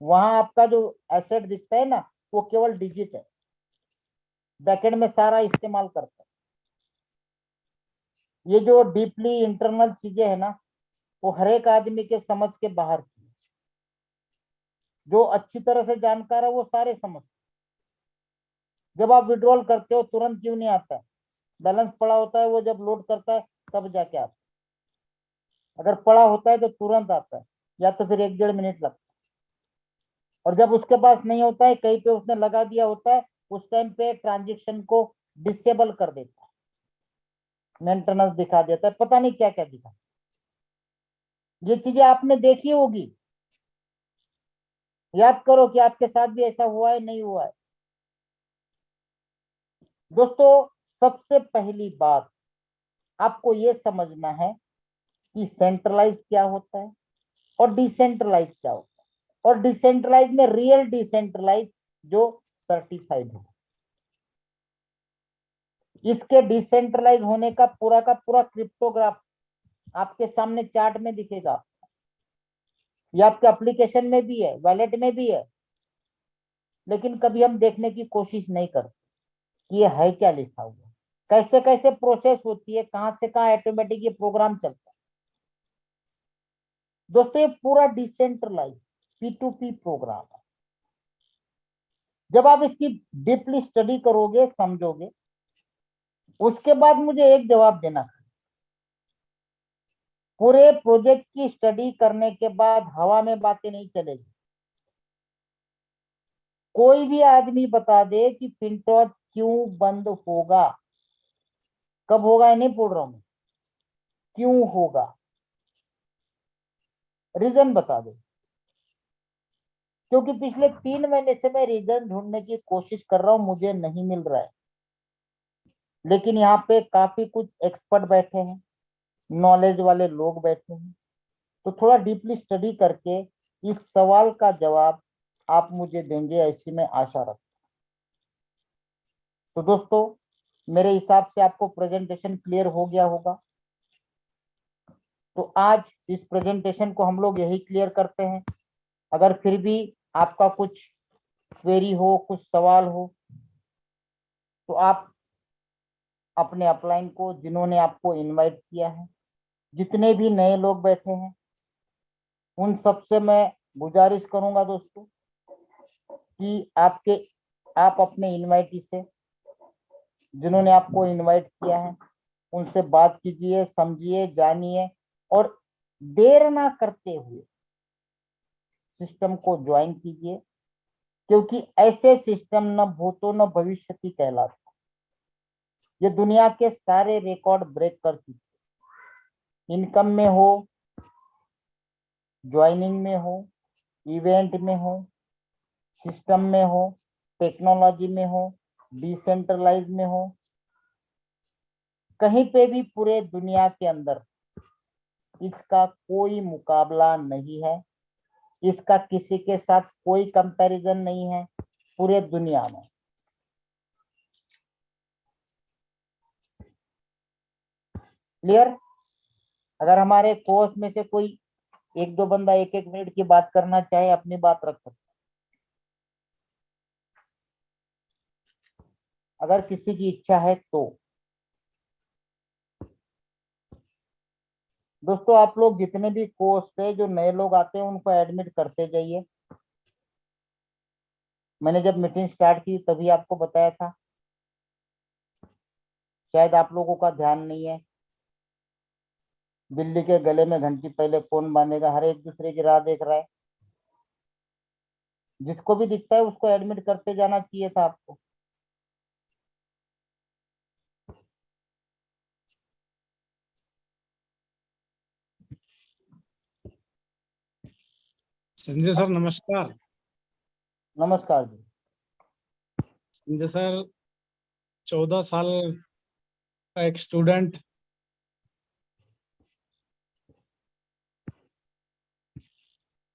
वहां आपका जो एसेट दिखता है ना, वो केवल डिजिट है, बैकएंड में सारा इस्तेमाल करता है। ये जो डीपली इंटरनल चीजें है ना, वो हर एक आदमी के समझ के बाहर की है। जो अच्छी तरह से जानकार है वो सारे समझ। जब आप विड्रॉल करते हो तुरंत क्यों नहीं आता है? बैलेंस पड़ा होता है, वो जब लोड करता है तब जाके आता है। अगर पड़ा होता है तो तुरंत आता है, या तो फिर 1-1.5 मिनट लगता है। और जब उसके पास नहीं होता है, कहीं पे उसने लगा दिया होता है, उस टाइम पे ट्रांजेक्शन को डिसेबल कर देता है, मेंटेनेंस दिखा देता है, पता नहीं क्या क्या दिखा। ये चीजें आपने देखी होगी, याद करो कि आपके साथ भी ऐसा हुआ है नहीं हुआ है। दोस्तों सबसे पहली बात आपको ये समझना है कि सेंट्रलाइज क्या होता है और डिसेंट्रलाइज क्या होता है, और डिसेंट्रलाइज में रियल डिसेंट्रलाइज जो सर्टिफाइड है। इसके डिसेंट्रलाइज होने का पूरा क्रिप्टोग्राफ आपके सामने चार्ट में दिखेगा, ये आपके एप्लीकेशन में भी है, वॉलेट में भी है, लेकिन कभी हम देखने की कोशिश नहीं करते कि ये है क्या लिखा हुआ, कैसे कैसे प्रोसेस होती है, कहां से कहां ऑटोमेटिक ये प्रोग्राम चलता है। दोस्तों ये पूरा डिसेंट्रलाइज P2P प्रोग्राम है। जब आप इसकी डीपली स्टडी करोगे, समझोगे, उसके बाद मुझे एक जवाब देना। पूरे प्रोजेक्ट की स्टडी करने के बाद हवा में बातें नहीं चलेगी। कोई भी आदमी बता दे कि फिनटॉच क्यों बंद होगा, कब होगा ये नहीं बोल रहा हूं, क्यों होगा, रीजन बता दे। क्योंकि पिछले 3 महीने से मैं रीजन ढूंढने की कोशिश कर रहा हूं, मुझे नहीं मिल रहा है। लेकिन यहाँ पे काफी कुछ एक्सपर्ट बैठे हैं, नॉलेज वाले लोग बैठे हैं, तो थोड़ा डीपली स्टडी करके इस सवाल का जवाब आप मुझे देंगे, ऐसी मैं आशा रखता हूं। तो दोस्तों मेरे हिसाब से आपको प्रेजेंटेशन क्लियर हो गया होगा। तो आज इस प्रेजेंटेशन को हम लोग यही क्लियर करते हैं। अगर फिर भी आपका कुछ क्वेरी हो, कुछ सवाल हो, तो आप अपने अपलाइन को, जिन्होंने आपको इनवाइट किया है, जितने भी नए लोग बैठे हैं, उन सबसे मैं गुजारिश करूंगा दोस्तों कि आप अपने इनवाइटी से, जिन्होंने आपको इनवाइट किया है, उनसे बात कीजिए, समझिए, जानिए, और देर ना करते हुए सिस्टम को ज्वाइन कीजिए, क्योंकि ऐसे सिस्टम न भूतो न भविष्यति कहलाते। ये दुनिया के सारे रिकॉर्ड ब्रेक कर चुके, इनकम में हो, ज्वाइनिंग में हो, इवेंट में हो, सिस्टम में हो, टेक्नोलॉजी में हो, डिसेंट्रलाइज में हो, कहीं पे भी पूरे दुनिया के अंदर इसका कोई मुकाबला नहीं है, इसका किसी के साथ कोई कंपैरिजन नहीं है पूरे दुनिया में। क्लियर? अगर हमारे कोर्स में से कोई 1-2 बंदा 1-1 मिनट की बात करना चाहे, अपनी बात रख सकता, अगर किसी की इच्छा है तो। दोस्तों आप लोग जितने भी कोर्स पे जो नए लोग आते हैं उनको एडमिट करते जाइए। मैंने जब मीटिंग स्टार्ट की तभी आपको बताया था, शायद आप लोगों का ध्यान नहीं है। बिल्ली के गले में घंटी पहले कौन बांधेगा, हर एक दूसरे की राह देख रहा है। जिसको भी दिखता है उसको एडमिट करते जाना चाहिए था आपको। संजय सर नमस्कार। नमस्कार जी। संजय सर 14 साल का एक स्टूडेंट,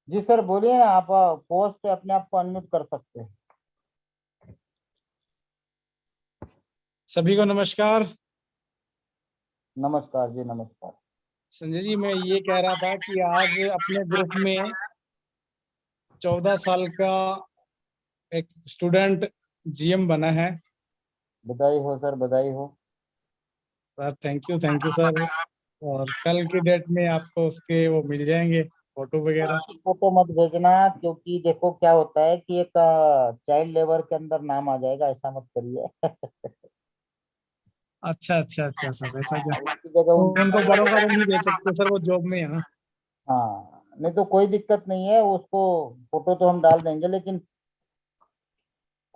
जी सर बोलिए ना, आप पोस्ट अपने आप को अनम्यूट कर सकते हैं। सभी को नमस्कार। नमस्कार जी, नमस्कार। संजय जी मैं ये कह रहा था कि आज अपने ग्रुप में 14 साल का एक स्टूडेंट जीएम बना है। बधाई हो सर, बधाई हो। Sir thank you sir. और कल की डेट में आपको उसके वो मिल जाएंगे फोटो वगैरह। फोटो मत भेजना, क्योंकि देखो क्या होता है कि एक चाइल्ड लेबर के अंदर नाम आ जाएगा, ऐसा मत करिए। अच्छा सर, ऐसा क्या? उसकी जगह तो उनकी उनको बड़ों का रोल नहीं दे सकते सर, वो जॉब में है ना। हाँ, नहीं तो कोई दिक्कत नहीं है, उसको फोटो तो हम डाल देंगे, लेकिन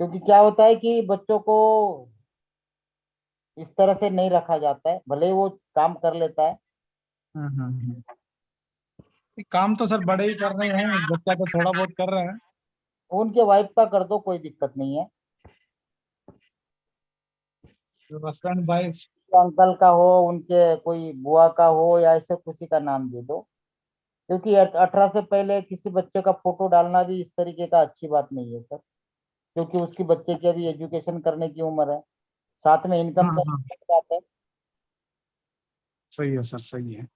क्योंकि क्या होता है कि बच्चों को इस तरह से नहीं रखा जाता है, भले ही वो काम कर लेता है। हम्म। ये काम तो सर बड़े ही कर रहे हैं, बच्चा तो थोड़ा बहुत कर रहा है। उनके वाइफ का कर दो, कोई दिक्कत नहीं है। तो हस्बैंड वाइफ। अंकल का हो, उनके कोई बुआ का हो, या ऐसे किसी का नाम दे दो। क्योंकि 18 से पहले किसी बच्चे का फोटो डालना भी इस तरीके का अच्छी बात नहीं है सर, क्योंकि उसकी बच्चे की अभी एजुकेशन करने की उम्र है, साथ में इनकम हाँ का हाँ, बात सही है सर, सही है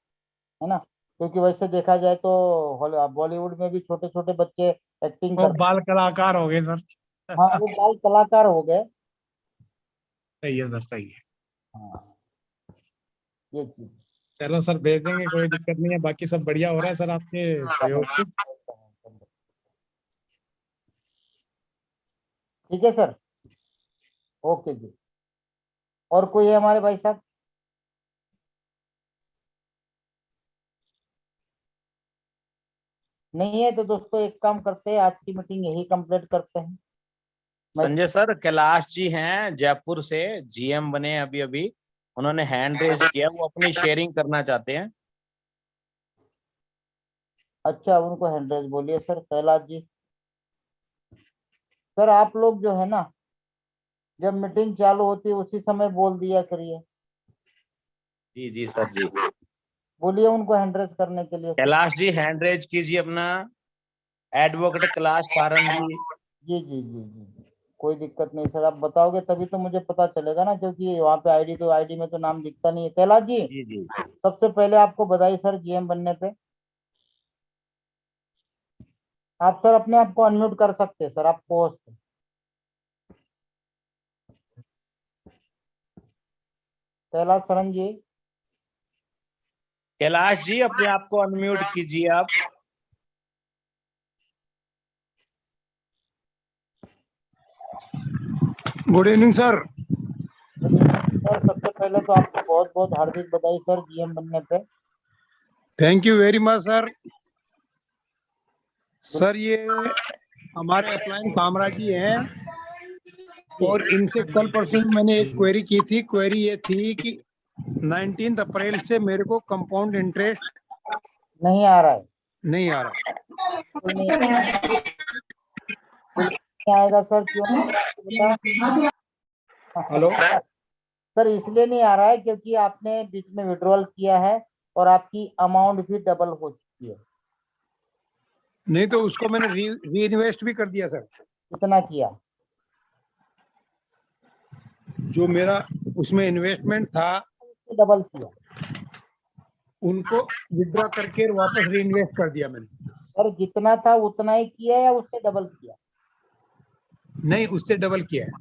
ना। क्योंकि वैसे देखा जाए तो बॉलीवुड में भी छोटे छोटे बच्चे एक्टिंग वो करते बाल कलाकार हो गए सर। हैं। हाँ, वो बाल कलाकार हो गए। सही है सर, सही है। हाँ, ये चीज। चलो सर भेज देंगे, कोई दिक्कत नहीं है। बाकी सब बढ़िया हो रहा है सर आपके सहयोग से। ठीक है सर, ओके जी। और कोई है हमारे भाई साहब? नहीं है तो दोस्तों एक काम करते हैं, आज की मीटिंग यही कंप्लीट करते हैं। मैं संजय सर, कैलाश जी हैं जयपुर से, जीएम बने अभी अभी। उन्होंने हैंड रेज किया, वो अपनी शेयरिंग करना चाहते हैं। अच्छा, उनको हैंड्रेस बोलिए सर, कैलाश जी। सर आप लोग जो है ना, जब मीटिंग चालू होती है उसी समय बोल दिया करिए। जी जी सर जी। बोलिए उनको हैंड्रेस करने के लिए sir. Kailash ji hand raise कीजिए अपना। एडवोकेट कैलाश सारंग जी। जी जी जी जी जी। कोई दिक्कत नहीं सर, आप बताओगे तभी तो मुझे पता चलेगा ना, क्योंकि वहाँ पे आईडी में तो नाम दिखता नहीं है। कैलाश जी, जी जी। सबसे पहले आपको बधाई सर जीएम बनने पे। आप सर अपने आप को अनम्यूट कर सकते हैं सर, आप पोस्ट। कैलाश सरन जी। कैलाश जी अपने आप को अनम्यूट कीजिए आप। Good evening sir. सर सबसे पहले तो आपको बहुत बहुत हार्दिक बधाई सर जीएम बनने पे। Thank you very much sir. Sir ये हमारे अपलाइन कामरा जी हैं, और इनसे कल परसों मैंने एक क्वेरी की थी। क्वेरी ये थी कि 19 अप्रैल से मेरे को कंपाउंड इंटरेस्ट नहीं आ रहा है। नहीं आ रहा। बिल्कुल नहीं आएगा सर, क्यों नहीं आएगा हेलो। बेटा? सर इसलिए नहीं आ रहा है क्योंकि आपने बीच में विड्रॉल किया है, और आपकी अमाउंट भी डबल हो चुकी है। नहीं तो उसको मैंने री इन्वेस्ट भी कर दिया सर। कितना किया? जो मेरा उसमें इन्वेस्टमेंट था डबल किया? उनको विड्रॉ करके वापस री इन्वेस्ट कर दिया मैंने। सर जितना था उतना ही किया या उससे डबल किया? नहीं, उससे डबल किया है।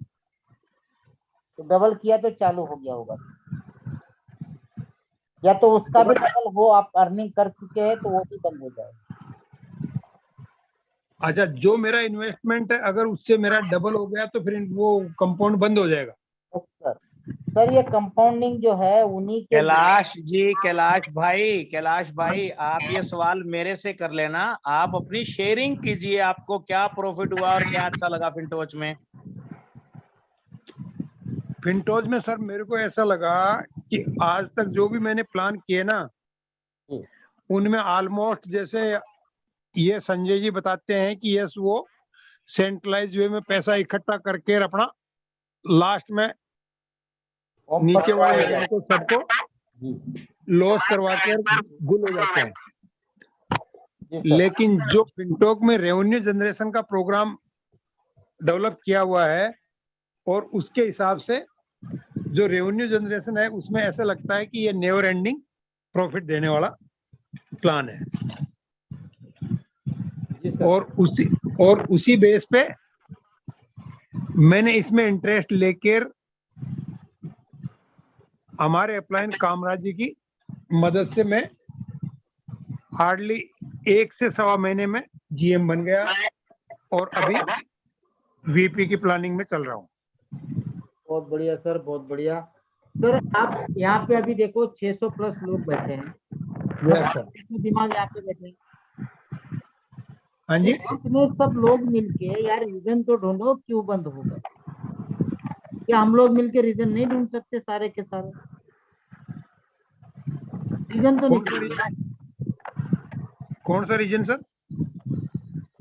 तो डबल किया तो चालू हो गया होगा, या तो उसका भी डबल हो, आप अर्निंग कर चुके हैं तो वो भी बंद हो जाएगा। अच्छा, जो मेरा इन्वेस्टमेंट है अगर उससे मेरा डबल हो गया तो फिर वो कंपाउंड बंद हो जाएगा। सर सर ये कंपाउंडिंग जो है उन्हीं के कैलाश भाई आप ये सवाल मेरे से कर लेना, आप अपनी शेयरिंग कीजिए, आपको क्या प्रॉफिट हुआ और क्या अच्छा लगा फिनटोच में। फिनटोज में सर मेरे को ऐसा लगा कि आज तक जो भी मैंने प्लान किए ना जी। उनमें ऑलमोस्ट जैसे ये संजय जी बताते हैं कि यस वो सेंट्रलाइज वे में पैसा इकट्ठा करके अपना लास्ट में ओम नीचे पर- वाले लोगों को सबको जी लॉस करवा कर गुल हो जाते हैं। जी सर। लेकिन जो फिनटोक में रेवेन्यू जनरेशन का प्रोग्राम डेवलप किया हुआ है और उसके हिसाब से जो रेवेन्यू जनरेशन है उसमें ऐसा लगता है कि ये नेवर एंडिंग प्रॉफिट देने वाला प्लान है। जी सर। और उसी बेस पे मैंने इसमें इंटरेस्ट लेकर हमारे अपलाइन कामराज जी की मदद से मैं हार्डली 1 से सवा महीने में जीएम बन गया और अभी वीपी की प्लानिंग में चल रहा हूँ। बहुत बढ़िया सर, बहुत बढ़िया सर। आप यहाँ पे अभी देखो 600 प्लस लोग बैठे हैं। Yes sir. दिमाग यहाँ पे बैठे हैं। हाँ जी। इतने सब लोग मिलके यार रीजन तो ढूंढो क्यों बंद होगा। क्या हम लोग मिलके रीजन नहीं ढूंढ सकते सारे के सारे? रीजन तो निकल। कौन सा रीजन सर?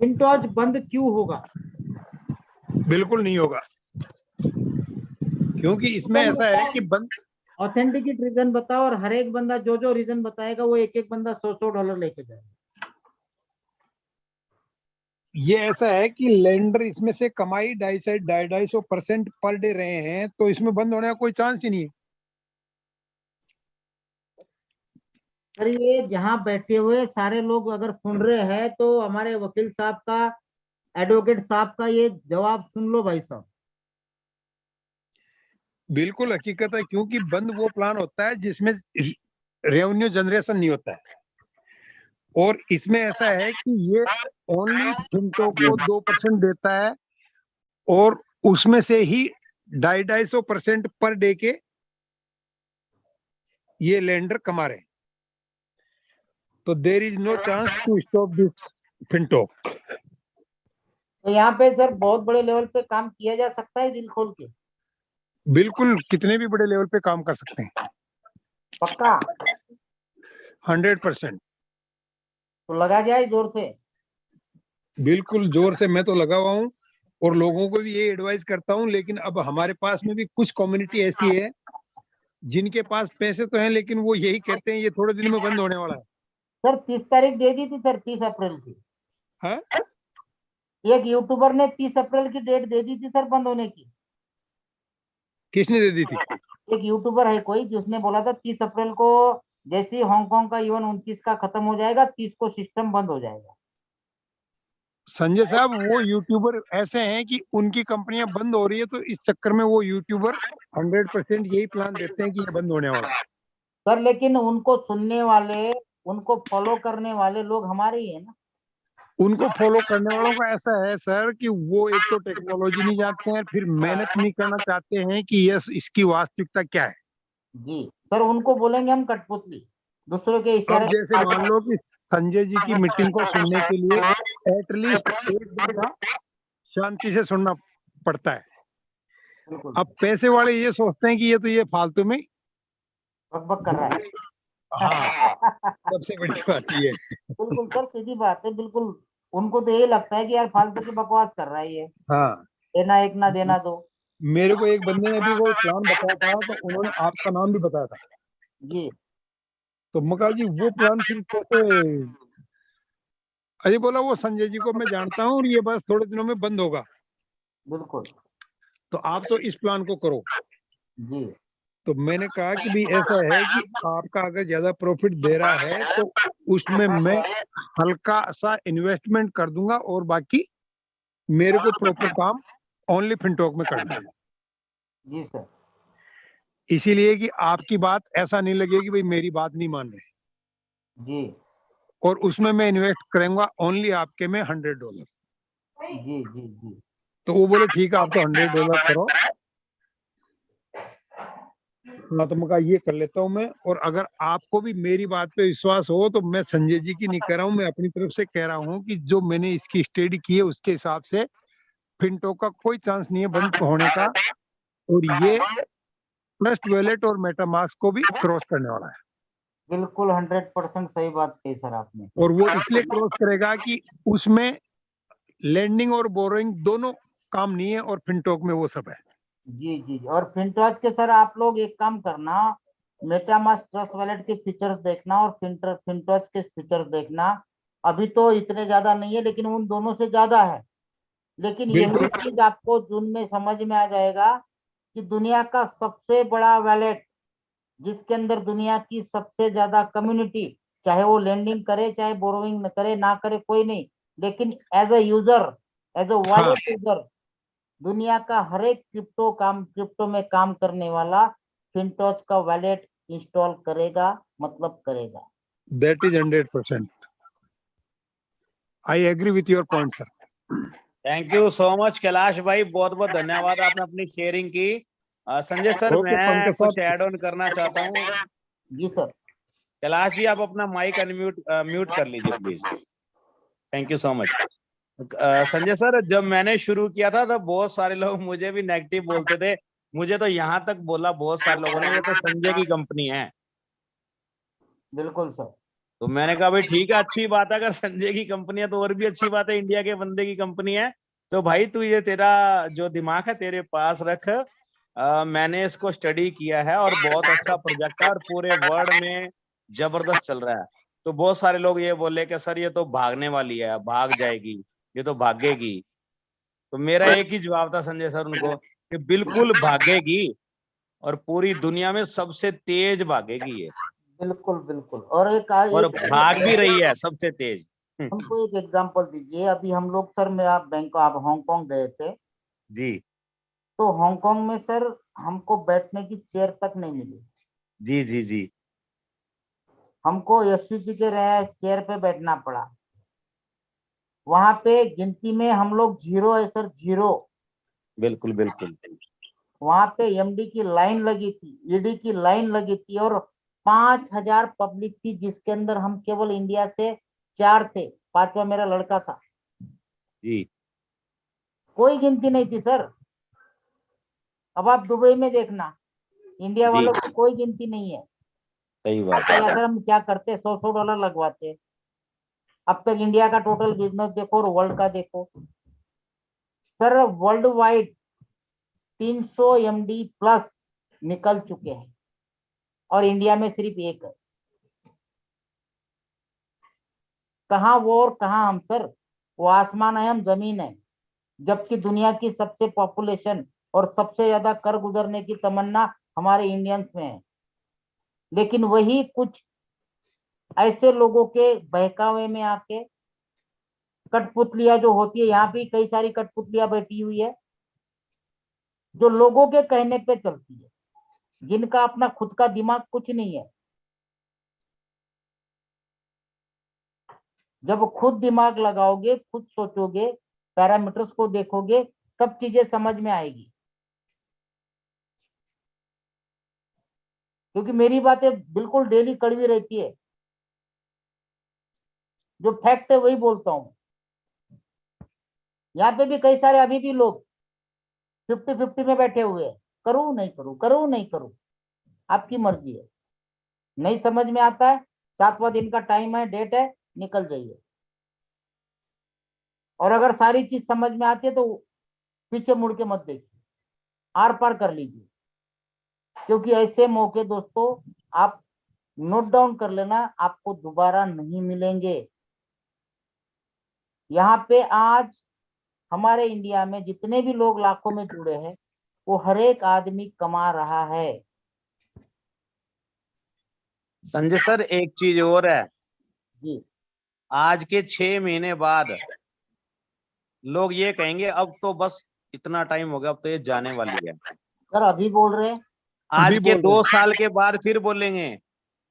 फिनटोज बंद क्यों होगा? बिल्कुल नहीं होगा, क्योंकि इसमें ऐसा है कि बंद ऑथेंटिकेट रीजन बताओ और हर एक बंदा जो जो रीजन बताएगा वो एक एक बंदा $100 लेके जाएगा। ये ऐसा है कि लेंडर इसमें से कमाई 250% पर डे रहे हैं, तो इसमें बंद होने का कोई चांस ही नहीं है। सर ये जहाँ बैठे हुए सारे लोग अगर सुन रहे हैं तो हमारे वकील साहब का, एडवोकेट साहब का ये जवाब सुन लो भाई साहब। बिल्कुल हकीकत है, क्योंकि बंद वो प्लान होता है जिसमें रेवेन्यू जनरेशन नहीं होता है, और इसमें ऐसा है कि ये ओनली फिनटोक को 2% देता है और उसमें से ही 250% पर डे के ये लेंडर कमा रहे हैं। तो there is no chance to stop this Fintoch. तो यहाँ पे सर बहुत बड़े लेवल पे काम किया जा सकता है दिल खोल के? बिल्कुल, कितने भी बड़े लेवल पे काम कर सकते हैं, पक्का? 100%। तो लगा जाए जोर से। बिल्कुल जोर से मैं तो लगा हुआ हूँ और लोगों को भी ये एडवाइस करता हूँ। लेकिन अब हमारे पास में भी कुछ कम्युनिटी ऐसी है जिनके पास पैसे तो हैं, लेकिन वो यही कहते हैं ये थोड़े दिन में बंद होने वाला है। सर 30 तारीख दे दी थी सर, 30 अप्रैल की। हाँ? एक यूट्यूबर ने 30 अप्रैल की डेट दे दी थी सर बंद होने की। किसने दे दी थी? एक यूट्यूबर है कोई जिसने बोला था 30 अप्रैल को जैसे ही हांगकांग का इवन 29 का खत्म हो जाएगा 30 को सिस्टम बंद हो जाएगा। संजय साहब, वो यूट्यूबर ऐसे हैं कि उनकी कंपनियां बंद हो रही है, तो इस चक्कर में वो यूट्यूबर 100% यही प्लान देते हैं कि ये बंद होने वाला है। सर लेकिन उनको सुनने वाले, उनको फॉलो करने वाले लोग हमारे ही है ना। उनको फॉलो करने वालों का ऐसा है सर कि वो एक तो टेक्नोलॉजी नहीं जानते हैं, फिर मेहनत नहीं करना चाहते हैं कि यस इसकी वास्तविकता क्या है। जी सर, उनको बोलेंगे हम कठपुतली, दूसरों के अब इशारे। जैसे मान लो कि संजय जी की मीटिंग को सुनने के लिए एटलीस्ट 1 घंटा शांति से सुनना पड़ता है। बिल्कुल अब पैसे वाले ये सोचते हैं कि ये तो ये फालतू में बकबक कर रहा है। हाँ, सबसे बड़ी बात ये है। बिल्कुल सर, सीधी बात है। बिल्कुल उनको तो यही लगता है कि यार फालतू की बकवास कर रहा है ये, हाँ, देना एक ना देना दो। मेरे को एक बंदे ने भी वो प्लान बताया था, तो उन्होंने आपका नाम भी बताया था। जी तो मका जी वो प्लान फिर कैसे? अरे बोला वो संजय जी को मैं जानता हूँ और ये बस थोड़े दिनों में बंद होगा, बिल्कुल। तो आप तो इस प्लान को करो। जी तो मैंने कहा कि भाई ऐसा है कि आपका अगर ज्यादा प्रॉफिट दे रहा है तो उसमें मैं हल्का सा इन्वेस्टमेंट कर दूंगा और बाकी मेरे को प्रॉपर काम ओनली फिनटॉक में करना है। जी सर। इसीलिए कि आपकी बात ऐसा नहीं लगे कि भाई मेरी बात नहीं मान रहे, जी और उसमें मैं इन्वेस्ट करूंगा ओनली आपके में $100। जी जी जी। तो वो बोले ठीक है आप तो $100 करो। हाँ, तो मैं कहा ये कर लेता हूँ मैं। और अगर आपको भी मेरी बात पे विश्वास हो तो मैं संजय जी की नहीं कह रहा हूँ, मैं अपनी तरफ से कह रहा हूँ कि जो मैंने इसकी स्टडी की है उसके हिसाब से फिनटो का कोई चांस नहीं है बंद होने का। और ये ट्रस्ट वॉलेट और मेटामास्क को भी क्रॉस करने वाला है। बिल्कुल 100% सही बात कही सर आपने। और वो इसलिए क्रॉस करेगा कि उसमें लैंडिंग और बोरोइंग दोनों काम नहीं है और फिनटॉक में वो सब है। जी जी जी। और फिनटॉच के सर आप लोग एक काम करना, मेटामास्क ट्रस्ट वॉलेट के फीचर्स देखना और फिनटॉच के फीचर्स देखना। अभी तो इतने ज्यादा नहीं है लेकिन उन दोनों से ज्यादा है। लेकिन यही चीज आपको जून में समझ में आ जाएगा कि दुनिया का सबसे बड़ा वॉलेट, जिसके अंदर दुनिया की सबसे ज्यादा कम्युनिटी, चाहे वो लेंडिंग करे चाहे बोरोइंग करे ना करे कोई नहीं, लेकिन as a user, as a wallet user दुनिया का हर एक क्रिप्टो में काम करने वाला फिनटॉच का वॉलेट इंस्टॉल करेगा, मतलब करेगा। That is 100%। I agree with your point sir. Thank you so much Kailash भाई, बहुत बहुत धन्यवाद आपने अपनी शेयरिंग की। संजय सर ओके मैं पंकज कुछ साहब। ऐड ऑन करना चाहता हूँ। जी सर। कैलाश जी आप अपना माइक अनम्यूट म्यूट कर लीजिए please. Thank you so much. Sanjay sir जब मैंने शुरू किया था तो बहुत सारे लोग मुझे भी नेगेटिव बोलते थे। मुझे तो यहाँ तक बोला बहुत सारे लोगों ने, ये तो संजय की कंपनी है। बिल्कुल सर। तो मैंने कहा भाई ठीक है, अच्छी बात है, अगर संजय की कंपनी है तो और भी अच्छी बात है, इंडिया के बंदे की कंपनी है। तो भाई तू ये तेरा जो दिमाग है तेरे पास रख। मैंने इसको स्टडी किया है और बहुत अच्छा प्रोजेक्ट है और पूरे वर्ल्ड में जबरदस्त चल रहा है। तो बहुत सारे लोग ये बोले कि सर ये तो भागने वाली है, भाग जाएगी, ये तो भागेगी। तो मेरा एक ही जवाब था संजय सर उनको कि बिल्कुल भागेगी और पूरी दुनिया में सबसे तेज भागेगी ये, बिल्कुल बिल्कुल। और और भाग भी रही है सबसे तेज। हमको एक एग्जांपल दीजिए। अभी हम लोग सर, मैं आप हांगकांग गए थे, जी तो हांगकांग में सर हमको बैठने की चेयर तक नहीं मिली। जी जी जी हमको एसपीपी के रहे चेयर पे बैठना पड़ा। वहां पे गिनती में हम लोग 0 है सर, 0। बिल्कुल बिल्कुल। वहां पे एमडी की लाइन लगी थी, ईडी की लाइन लगी थी, और 5,000 पब्लिक थी, जिसके अंदर हम केवल इंडिया से 4 थे, 5वां मेरा लड़का था। जी कोई गिनती नहीं थी सर। अब आप दुबई में देखना, इंडिया जी वालों की कोई गिनती नहीं है। सही बात तो है। सर हम क्या करते, $100 लगवाते। अब तक इंडिया का टोटल बिजनेस देखो और वर्ल्ड का देखो sir, world wide 300 MD plus निकल चुके हैं और इंडिया में सिर्फ 1 है। कहाँ वो और कहाँ हम सर? वो आसमान है, हम जमीन है। जबकि दुनिया की सबसे पॉपुलेशन और सबसे ज्यादा कर गुजरने की तमन्ना हमारे इंडियंस में है। लेकिन वही कुछ ऐसे लोगों के बहकावे में आके, कठपुतलियां जो होती है, यहाँ भी कई सारी कठपुतलियां बैठी हुई है जो लोगों के कहने पे चलती है, जिनका अपना खुद का दिमाग कुछ नहीं है। जब खुद दिमाग लगाओगे, खुद सोचोगे, पैरामीटर्स को देखोगे, तब चीजें समझ में आएगी। क्योंकि मेरी बातें बिल्कुल डेली कड़वी रहती है, जो फैक्ट है वही बोलता हूं। यहाँ पे भी कई सारे अभी भी लोग 50-50 में बैठे हुए हैं, करूं नहीं करूं, करूं नहीं करूं। आपकी मर्जी है। नहीं समझ में आता है, 7वां दिन का टाइम है, डेट है, निकल जाइए। और अगर सारी चीज समझ में आती है तो पीछे मुड़ के मत देखिए, आर पार कर लीजिए। क्योंकि ऐसे मौके दोस्तों, आप नोट डाउन कर लेना, आपको दोबारा नहीं मिलेंगे। यहाँ पे आज हमारे इंडिया में जितने भी लोग लाखों में जुड़े हैं, वो हर एक आदमी कमा रहा है। संजय सर एक चीज और है, जी आज के 6 महीने बाद लोग ये कहेंगे अब तो बस इतना टाइम हो गया, अब तो ये जाने वाली है। सर, अभी बोल रहे हैं। आज अभी के बोल 2 रहे साल के बाद फिर बोलेंगे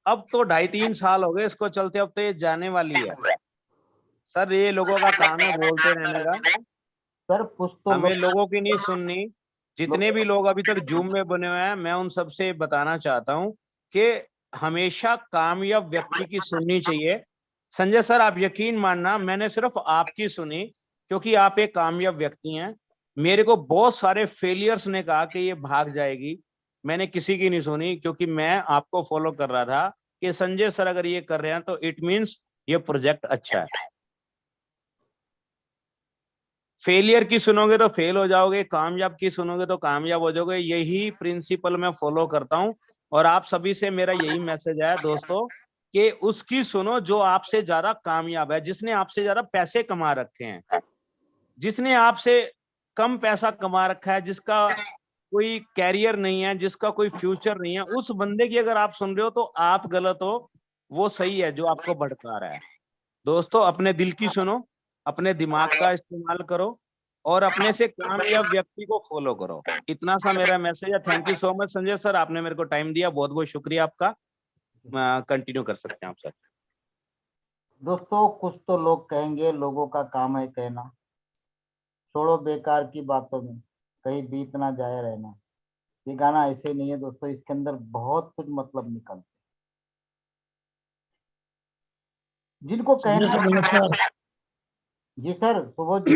अब तो 2.5-3 साल हो गए इसको चलते, अब तो ये जाने वाली है। सर ये लोगों का काम है बोलते रहने का। सर कुछ तो हमें लोगों की नहीं सुननी। जितने भी लोग अभी तक जूम में बने हुए हैं, मैं उन सबसे बताना चाहता हूँ कि हमेशा कामयाब व्यक्ति की सुननी चाहिए। संजय सर, आप यकीन मानना, मैंने सिर्फ आपकी सुनी क्योंकि आप एक कामयाब व्यक्ति हैं। मेरे को बहुत सारे फेलियर्स ने कहा कि ये भाग जाएगी, मैंने किसी की नहीं सुनी क्योंकि मैं आपको फॉलो कर रहा था कि संजय सर अगर ये कर रहे हैं तो इट मीन्स ये प्रोजेक्ट अच्छा है। फेलियर की सुनोगे तो फेल हो जाओगे, कामयाब की सुनोगे तो कामयाब हो जाओगे। यही प्रिंसिपल मैं फॉलो करता हूं और आप सभी से मेरा यही मैसेज है दोस्तों कि उसकी सुनो जो आपसे ज्यादा कामयाब है, जिसने आपसे ज्यादा पैसे कमा रखे हैं, जिसने आपसे कम पैसा कमा रखा है, जिसका कोई कैरियर नहीं है, जिसका कोई फ्यूचर नहीं है, उस बंदे की अगर आप सुन रहे हो तो आप गलत हो, वो सही है जो आपको भड़का रहा है। दोस्तों, अपने दिल की सुनो, अपने दिमाग का इस्तेमाल करो और अपने से कामयाब व्यक्ति को फॉलो करो। इतना सा मेरा मैसेज है। Thank you so much Sanjay sir, आपने मेरे को टाइम दिया, बहुत बहुत शुक्रिया आपका। कंटिन्यू कर सकते हैं आप सर। दोस्तों, कुछ तो लोग कहेंगे लोगों का काम है कहना, छोड़ो बेकार की बातों में कहीं बीत ना जाए रहना। ये गाना ऐसे नहीं है दोस्तों, इसके अंदर बहुत कुछ मतलब निकलते जिनको संजय सर कहना। नमस्कार। जी सर, सुबोध जी।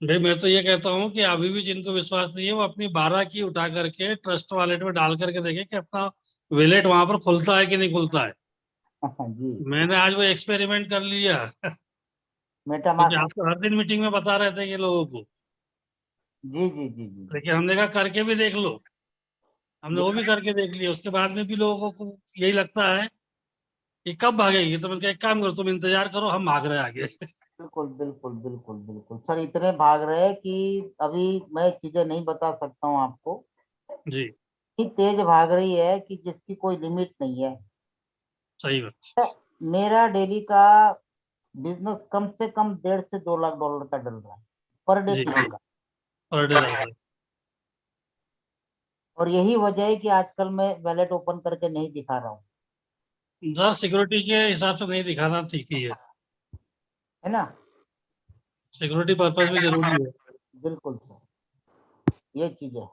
भाई मैं तो ये कहता हूँ कि अभी भी जिनको विश्वास नहीं है वो अपनी 12 की उठा करके ट्रस्ट वॉलेट में डाल करके देखे कि अपना वॉलेट वहां पर खुलता है कि नहीं खुलता है। जी, मैंने आज वो एक्सपेरिमेंट कर लिया क्योंकि मेटामास्क। आप तो हर दिन मीटिंग में बता रहे थे ये लोगों को, जी जी जी जी। लेकिन हमने कहा करके भी देख लो। हमने वो भी करके देख लिया, उसके बाद में भी लोगों को यही लगता है कि कब भागेगी। तो मैंने कहा एक काम करो, तुम इंतजार करो, हम भाग रहे हैं आगे। बिल्कुल बिल्कुल बिल्कुल बिल्कुल सर, इतने भाग रहे हैं कि अभी मैं चीजें नहीं बता सकता हूँ आपको। जी इतनी तेज भाग रही है कि जिसकी कोई लिमिट नहीं है। सही बात। मेरा डेली का बिजनेस कम से कम 1.5 से 2 लाख डॉलर का डल रहा है पर डे जी किसी का। पर डे रहता है। और यही वजह है कि आजकल मैं वैलेट ओपन करके नहीं दिखा रहा हूँ, सर सिक्योरिटी के हिसाब से नहीं दिखाना ठीक ही है, है ना। सिक्योरिटी पर्पस भी जरूरी है। बिल्कुल सर, ये चीज है।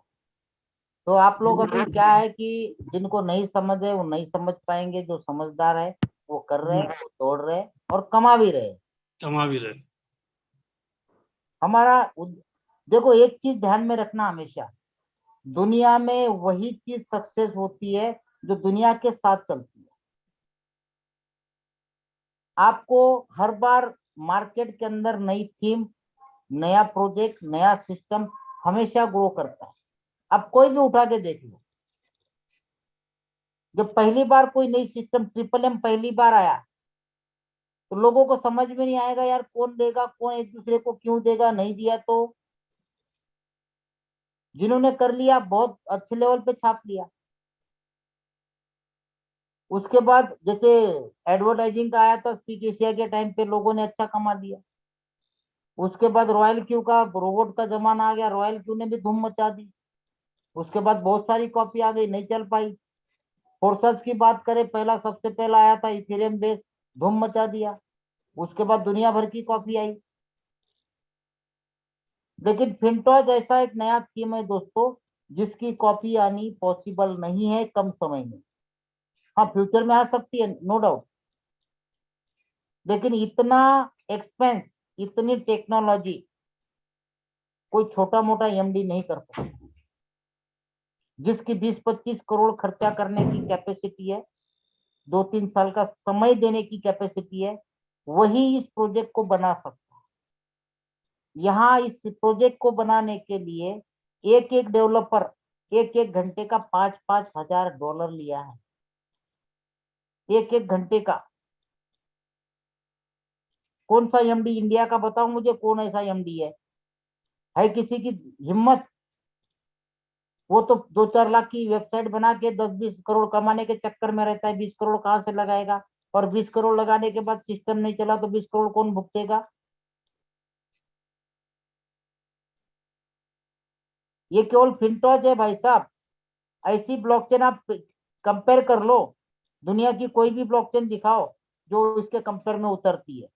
तो आप लोग अभी क्या है कि जिनको नहीं समझ है वो नहीं समझ पाएंगे, जो समझदार है वो कर रहे हैं, वो दौड़ रहे हैं और कमा भी रहे हैं। कमा भी रहे। हमारा देखो, एक चीज ध्यान में रखना हमेशा, दुनिया में वही चीज सक्सेस होती है जो दुनिया के साथ चलती है। आपको हर बार मार्केट के अंदर नई थीम, नया प्रोजेक्ट, नया सिस्टम हमेशा ग्रो करता है। अब कोई भी उठा के देख लो, जब पहली बार कोई नई सिस्टम ट्रिपल M पहली बार आया तो लोगों को समझ में नहीं आएगा यार कौन देगा, कौन एक दूसरे को क्यों देगा, नहीं दिया तो जिन्होंने कर लिया बहुत अच्छे लेवल पे छाप लिया। उसके बाद जैसे एडवर्टाइजिंग का आया था स्पीक एशिया के टाइम पे, लोगों ने अच्छा कमा लिया। उसके बाद रॉयल क्यू का रोबोट का जमाना आ गया, रॉयल क्यू ने भी धूम मचा दी। उसके बाद बहुत सारी कॉपी आ गई, नहीं चल पाई। फोर्सेस की बात करें, पहला सबसे पहला आया था इथेरियम बेस, धूम मचा दिया। उसके बाद दुनिया भर की कॉपी आई। लेकिन फिनटॉज ऐसा एक नया थीम है दोस्तों जिसकी कॉपी आनी पॉसिबल नहीं है कम समय में। हाँ, फ्यूचर में आ सकती है, नो डाउट, लेकिन इतना एक्सपेंस, इतनी टेक्नोलॉजी कोई छोटा मोटा एमडी नहीं कर सकता। जिसकी 20-25 करोड़ खर्चा करने की कैपेसिटी है, 2-3 साल का समय देने की कैपेसिटी है, वही इस प्रोजेक्ट को बना सकता है। यहाँ इस प्रोजेक्ट को बनाने के लिए एक एक डेवलपर एक एक घंटे का 5-5 हजार डॉलर लिया है, एक एक घंटे का। कौन सा एमडी इंडिया का बताओ मुझे, कौन ऐसा एमडी है किसी की हिम्मत? वो तो 2-4 लाख की वेबसाइट बना के 10-20 करोड़ कमाने के चक्कर में रहता है। 20 करोड़ कहाँ से लगाएगा? और 20 करोड़ लगाने के बाद सिस्टम नहीं चला तो 20 करोड़ कौन भुगतेगा? ये केवल फिनटॉज है भाई साहब। ऐसी ब्लॉकचेन आप कंपेयर कर लो, दुनिया की कोई भी ब्लॉकचेन दिखाओ जो इसके कंपेयर में उतरती है।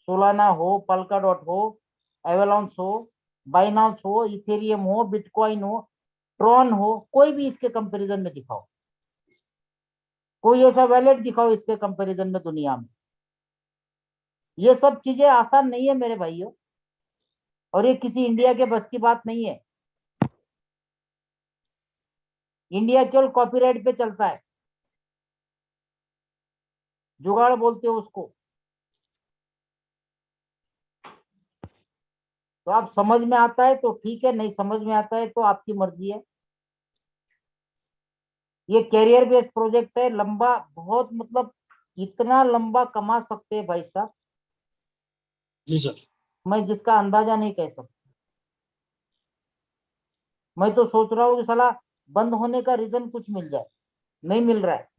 सोलाना हो, पल्का डॉट हो, एवेलॉन्स हो, बाइनांस हो, इथेरियम हो, बिटकॉइन हो, ट्रॉन हो, कोई भी इसके कंपैरिजन में दिखाओ, कोई ऐसा वैलेट दिखाओ इसके कंपैरिजन में दुनिया में। ये सब चीजें आसान नहीं है मेरे भाइयों, और ये किसी इंडिया के बस की बात नहीं है। इंडिया केवल कॉपीराइट पे चलता है, जुगाड़ बोलते हो उसको। तो आप समझ में आता है तो ठीक है, नहीं समझ में आता है तो आपकी मर्जी है। ये कैरियर बेस्ड प्रोजेक्ट है, लंबा बहुत, मतलब इतना लंबा कमा सकते हैं भाई साहब, जी सर। मैं जिसका अंदाजा नहीं कह सकता। मैं तो सोच रहा हूँ कि साला बंद होने का रीजन कुछ मिल जाए, नहीं मिल रहा है।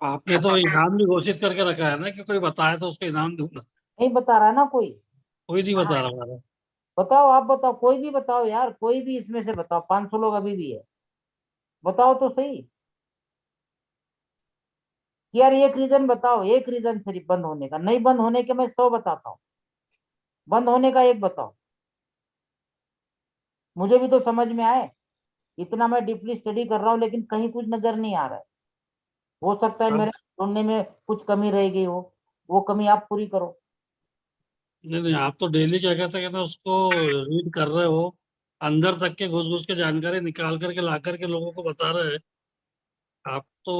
आपने तो इनाम भी घोषित करके रखा है ना कि कोई बताए तो उसको इनाम दूंगा। नहीं बता रहा है ना कोई। कोई नहीं बता रहा हमारा। बताओ, आप बताओ, कोई भी बताओ यार, कोई भी इसमें से बताओ। 500 लोग अभी भी है, बताओ तो सही यार। एक रीजन बताओ, एक रीजन सिर्फ बंद होने का, नहीं बंद होने के मैं 100 बताता हूँ, बंद होने का एक बताओ, मुझे भी तो समझ में आए। इतना मैं डीपली स्टडी कर रहा हूँ लेकिन कहीं कुछ नजर नहीं आ रहा है। हो सकता है मेरे ढूंढने में कुछ कमी रह गई हो, वो कमी आप पूरी करो। नहीं नहीं, आप तो डेली क्या कहते हैं ना, उसको रीड कर रहे हो, अंदर तक के घुस घुस के जानकारी निकाल करके ला करके लोगों को बता रहे हैं। आप तो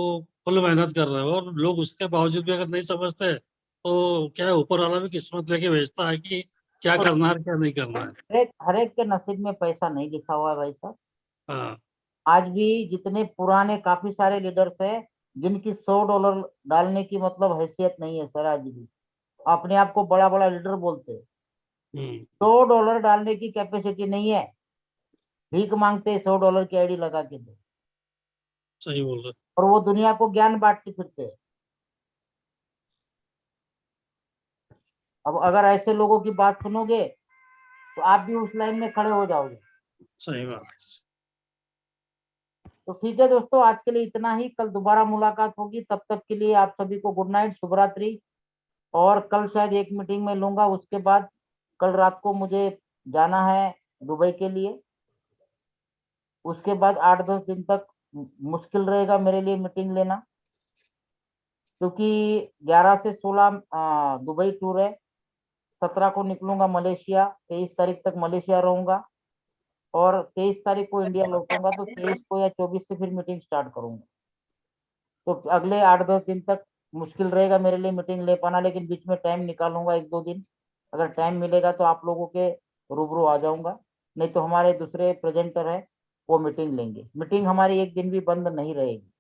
फुल मेहनत कर रहे हो, और लोग उसके बावजूद भी अगर नहीं समझते तो क्या है, ऊपर वाला भी किस्मत लेके भेजता है कि क्या करना है और क्या नहीं करना है। हर एक के नसीब में पैसा नहीं लिखा हुआ है भाई साहब। हाँ। आज भी जितने पुराने काफी सारे लीडर्स हैं जिनकी $100 डालने की मतलब हैसियत नहीं है सर, आज भी अपने आप को बड़ा बड़ा लीडर बोलते हैं। हम्म। $100 डालने की कैपेसिटी नहीं है, भीख मांगते हैं $100 की आईडी लगा के दो, सही बोल रहे। और वो दुनिया को ज्ञान बांटते फिरते हैं। अब अगर ऐसे लोगों की बात सुनोगे तो आप भी उस लाइन में खड़े हो जाओगे। सही बात। तो ठीक है दोस्तों, आज के लिए इतना ही। कल दोबारा मुलाकात होगी, तब तक के लिए आप सभी को गुड नाइट, शुभ रात्रि। और कल शायद एक मीटिंग में लूंगा, उसके बाद कल रात को मुझे जाना है दुबई के लिए। उसके बाद 8-10 दिन तक मुश्किल रहेगा मेरे लिए मीटिंग लेना, क्योंकि 11 से 16 दुबई टूर है। 17 को निकलूंगा मलेशिया, 23 तारीख तक मलेशिया रहूंगा, और 23 तारीख को इंडिया लौटूंगा। तो 23 को या 24 से फिर मीटिंग स्टार्ट करूंगा। तो अगले 8-10 दिन तक मुश्किल रहेगा मेरे लिए मीटिंग ले पाना, लेकिन बीच में टाइम निकालूंगा 1-2 दिन। अगर टाइम मिलेगा तो आप लोगों के रूबरू आ जाऊंगा, नहीं तो हमारे दूसरे प्रेजेंटर है वो मीटिंग लेंगे। मीटिंग हमारी एक दिन भी बंद नहीं रहेगी।